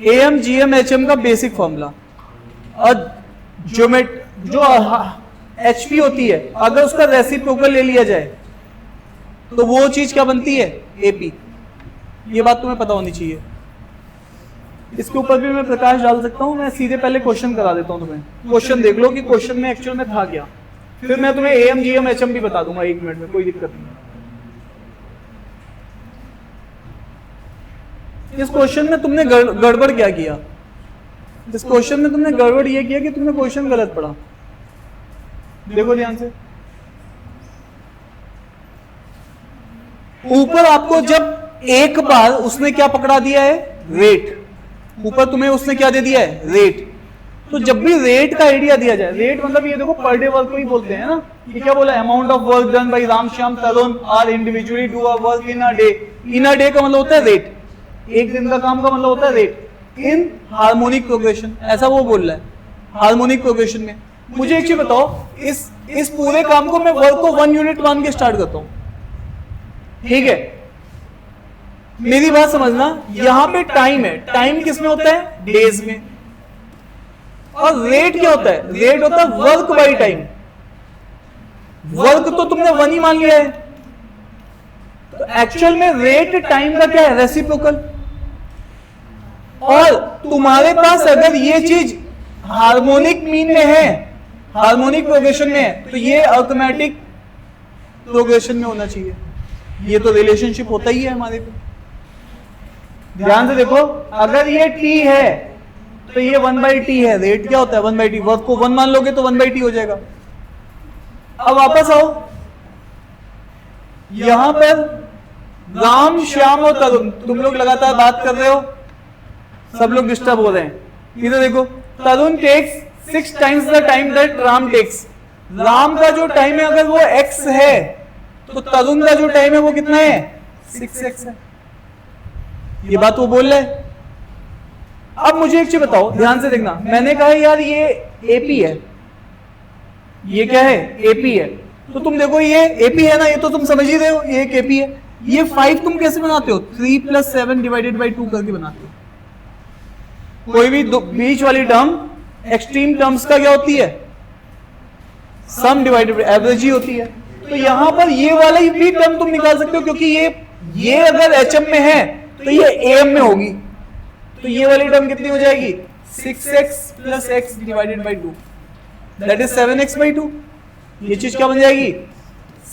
AM GM HM का बेसिक फॉर्मूला और जो HP होती है अगर उसका रेसिप्रोकल ले लिया जाए तो वो चीज क्या बनती है AP, ये बात तुम्हें पता होनी चाहिए। इसके ऊपर भी मैं प्रकाश डाल सकता हूं, मैं सीधे पहले क्वेश्चन करा देता हूं तुम्हें, क्वेश्चन देख लो कि क्वेश्चन में एक्चुअल में था क्या, फिर मैं तुम्हें AM GM HM भी बता दूंगा 1 मिनट में, कोई दिक्कत नहीं। इस क्वेश्चन में तुमने गड़बड़ क्या किया, इस क्वेश्चन में तुमने गड़बड़ ये किया कि तुमने क्वेश्चन गलत पढ़ा। देखो ध्यान से, ऊपर आपको जब एक बार उसने क्या पकड़ा दिया है रेट, ऊपर तुम्हें उसने क्या दे दिया है रेट, तो जब भी रेट का आइडिया दिया जाए, रेट मतलब ये देखो पर डे वर्क को ही बोलते हैं ना, कि क्या बोला, amount of work done by Ram Shyam Tarun are individually do a work in a day, in a day का मतलब होता है रेट, एक दिन का काम का मतलब होता है रेट इन हार्मोनिक प्रोग्रेशन, ऐसा वो बोल रहा है हार्मोनिक प्रोग्रेशन में। मुझे एक चीज बताओ, इस पूरे काम को मैं वर्क को 1 यूनिट मान के स्टार्ट करता हूं, ठीक है? मेरी बात समझना, यहां पे टाइम है, टाइम किस में होता है? डेज में। और रेट क्या होता है? रेट होता है वर्क बाई टाइम। वर्क तो तुमने 1 ही मान लिया है, तो एक्चुअल में रेट टाइम का क्या है? रेसिप्रोकल। और तुम्हारे पास अगर ये चीज हार्मोनिक मीन में है, हार्मोनिक प्रोग्रेशन में है, तो ये अर्थमेटिक प्रोग्रेशन में होना चाहिए। ये तो रिलेशनशिप होता ही है हमारे पे। ध्यान से देखो, अगर ये t है तो ये 1/t है। रेट क्या होता है? 1/t। वर्क को 1 मान लोगे तो 1/t हो जाएगा। अब वापस आओ, यहां पर राम, श्याम और तरुण, तुम लोग लगातार बात कर रहे हो, सब लोग डिस्टर्ब हो रहे हैं। इधर देखो, Tarun takes 6 times the time that Ram takes. Ram का जो टाइम है अगर वो x है, तो तरुण का जो टाइम है वो कितना है? 6x है। ये बात वो बोल रहा है। अब मुझे एक चीज बताओ, ध्यान से देखना, मैंने कहा यार ये AP है, ये क्या है? AP है। तो तुम देखो ये AP है ना, ये तो तुम समझ ही रहे हो, ये एक AP है। ये 5 तुम कैसे बनाते हो? 3 + 7 / 2 करके बनाते हो। कोई भी बीच वाली टर्म एक्सट्रीम टर्म्स का क्या होती है? सम डिवाइडेड बाय एवरेज ही होती है। तो यहां पर ये वाला ही भी टर्म तुम निकाल सकते हो, क्योंकि ये अगर HM में है तो ये AM में होगी। तो ये वाली टर्म कितनी हो जाएगी? 6x + x / 2, that is 7x/2। ये चीज क्या बन जाएगी?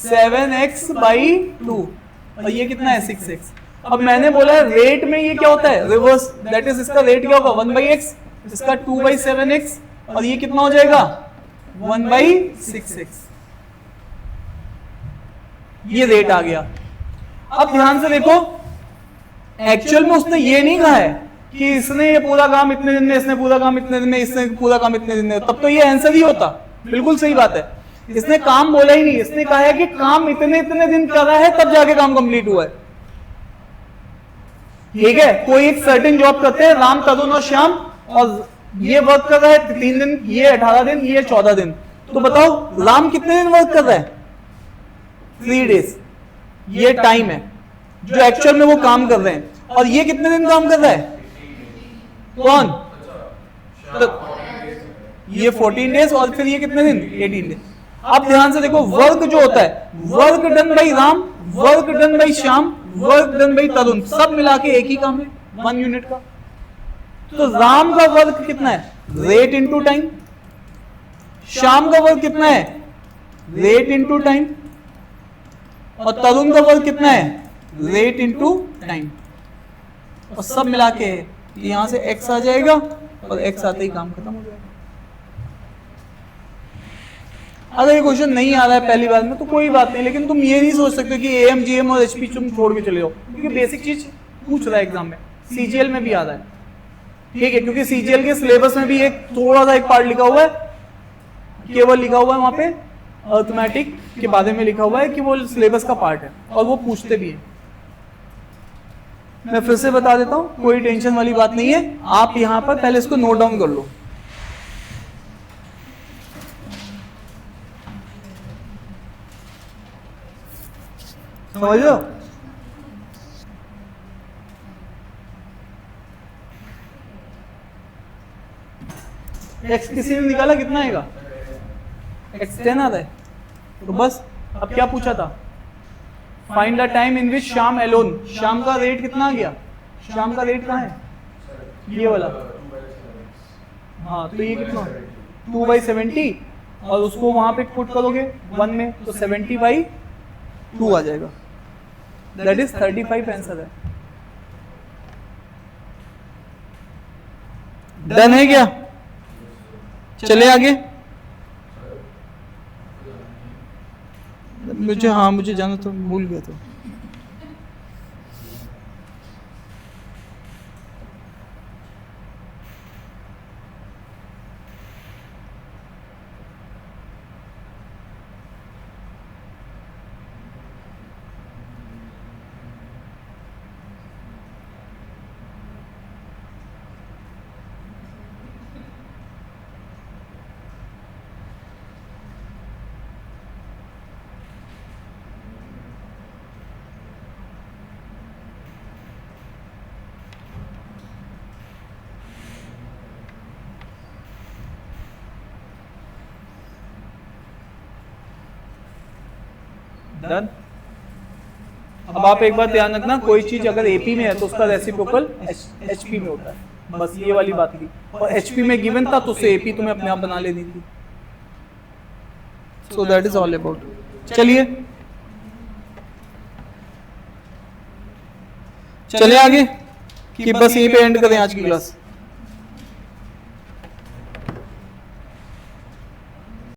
7x/2। और ये कितना है? 6x। अब मैंने बोला है रेट में ये क्या होता है? रिवर्स, दैट इज इसका रेट क्या होगा? 1/x, इसका 2/7x, और ये कितना हो जाएगा? 1/6x। ये रेट आ गया। अब ध्यान से देखो, एक्चुअल में उसने ये नहीं कहा है कि इसने ये पूरा काम इतने दिन में, इसने पूरा काम इतने दिन में, इसने पूरा काम इतने दिन में, तब तो ये आंसर ही होता। बिल्कुल सही बात है, इसने काम बोला ही नहीं, इसने कहा है कि काम इतने इतने दिन कर रहा है तब जाके काम कंप्लीट हुआ है। ठीक है, कोई एक सर्टेन जॉब करते हैं, राम, तरुण और श्याम, और ये वर्क कर रहा है 3 दिन, ये 18 दिन, ये 14 दिन। तो बताओ राम कितने दिन वर्क कर रहा है? 3 डेज। ये टाइम है जो एक्चुअल में वो काम कर रहे हैं। और ये कितने दिन काम कर रहा है? कौन? तो ये 14 डेज, और फिर ये कितने दिन? 18 डेज। अब ध्यान से देखो, वर्क जो होता है, work done by Ram, work done by Shyam, work done by Tarun, सब मिला के एक ही काम है, 1 यूनिट का। तो राम का वर्क कितना है? Rate into time. श्याम का वर्क कितना है? Rate into time. और तरुण का वर्क कितना है? Rate into time. और सब मिला के यहां से x आ जाएगा, और x आते ही काम खत्म हो जाएगा। अगर ये क्वेश्चन नहीं आ रहा है पहली बार में तो कोई बात नहीं, लेकिन तुम ये नहीं सोच सकते कि AM, GM और HP तुम छोड़ के चले जाओ, क्योंकि बेसिक चीज पूछ रहा है एग्जाम में। CGL में भी आ रहा है, ठीक है, क्योंकि CGL के सिलेबस में भी एक थोड़ा सा एक पार्ट लिखा हुआ है, केवल लिखा हुआ है वहां पे अर्थमेटिक के बारे में लिखा हुआ है कि वो सिलेबस का पार्ट है, और वो पूछते भी है। मैं फिर से बता देता हूं, कोई टेंशन वाली बात नहीं है। आप यहां पर पहले इसको नोट डाउन कर लो। समझ लो, x किसी ने निकाला कितना आएगा? x 10 आता है। तो बस अब क्या पूछा था? Find the time in which Shyam alone. Shyam का रेट कितना आ गया? श्याम का रेट कहाँ है? ये वाला। हाँ, तो ये कितना? 2/70, और उसको वहां पे पुट करोगे 1 में, तो 70/2 आ जाएगा। दैट इज 35 आंसर है। डन है क्या? चले आगे। मुझे जाना तो भूल गया था। डन। अब आप एक बात ध्यान रखना, कोई चीज अगर एपी में है तो उसका रेसिप्रोकल एचपी में होता है, बस ये वाली बात थी। और एचपी में गिवन था तो उसे एपी तुम्हें अपने आप बना लेनी थी। So that is all about. चलिए चले आगे कि बस यहीं पे एंड करें आज की क्लास।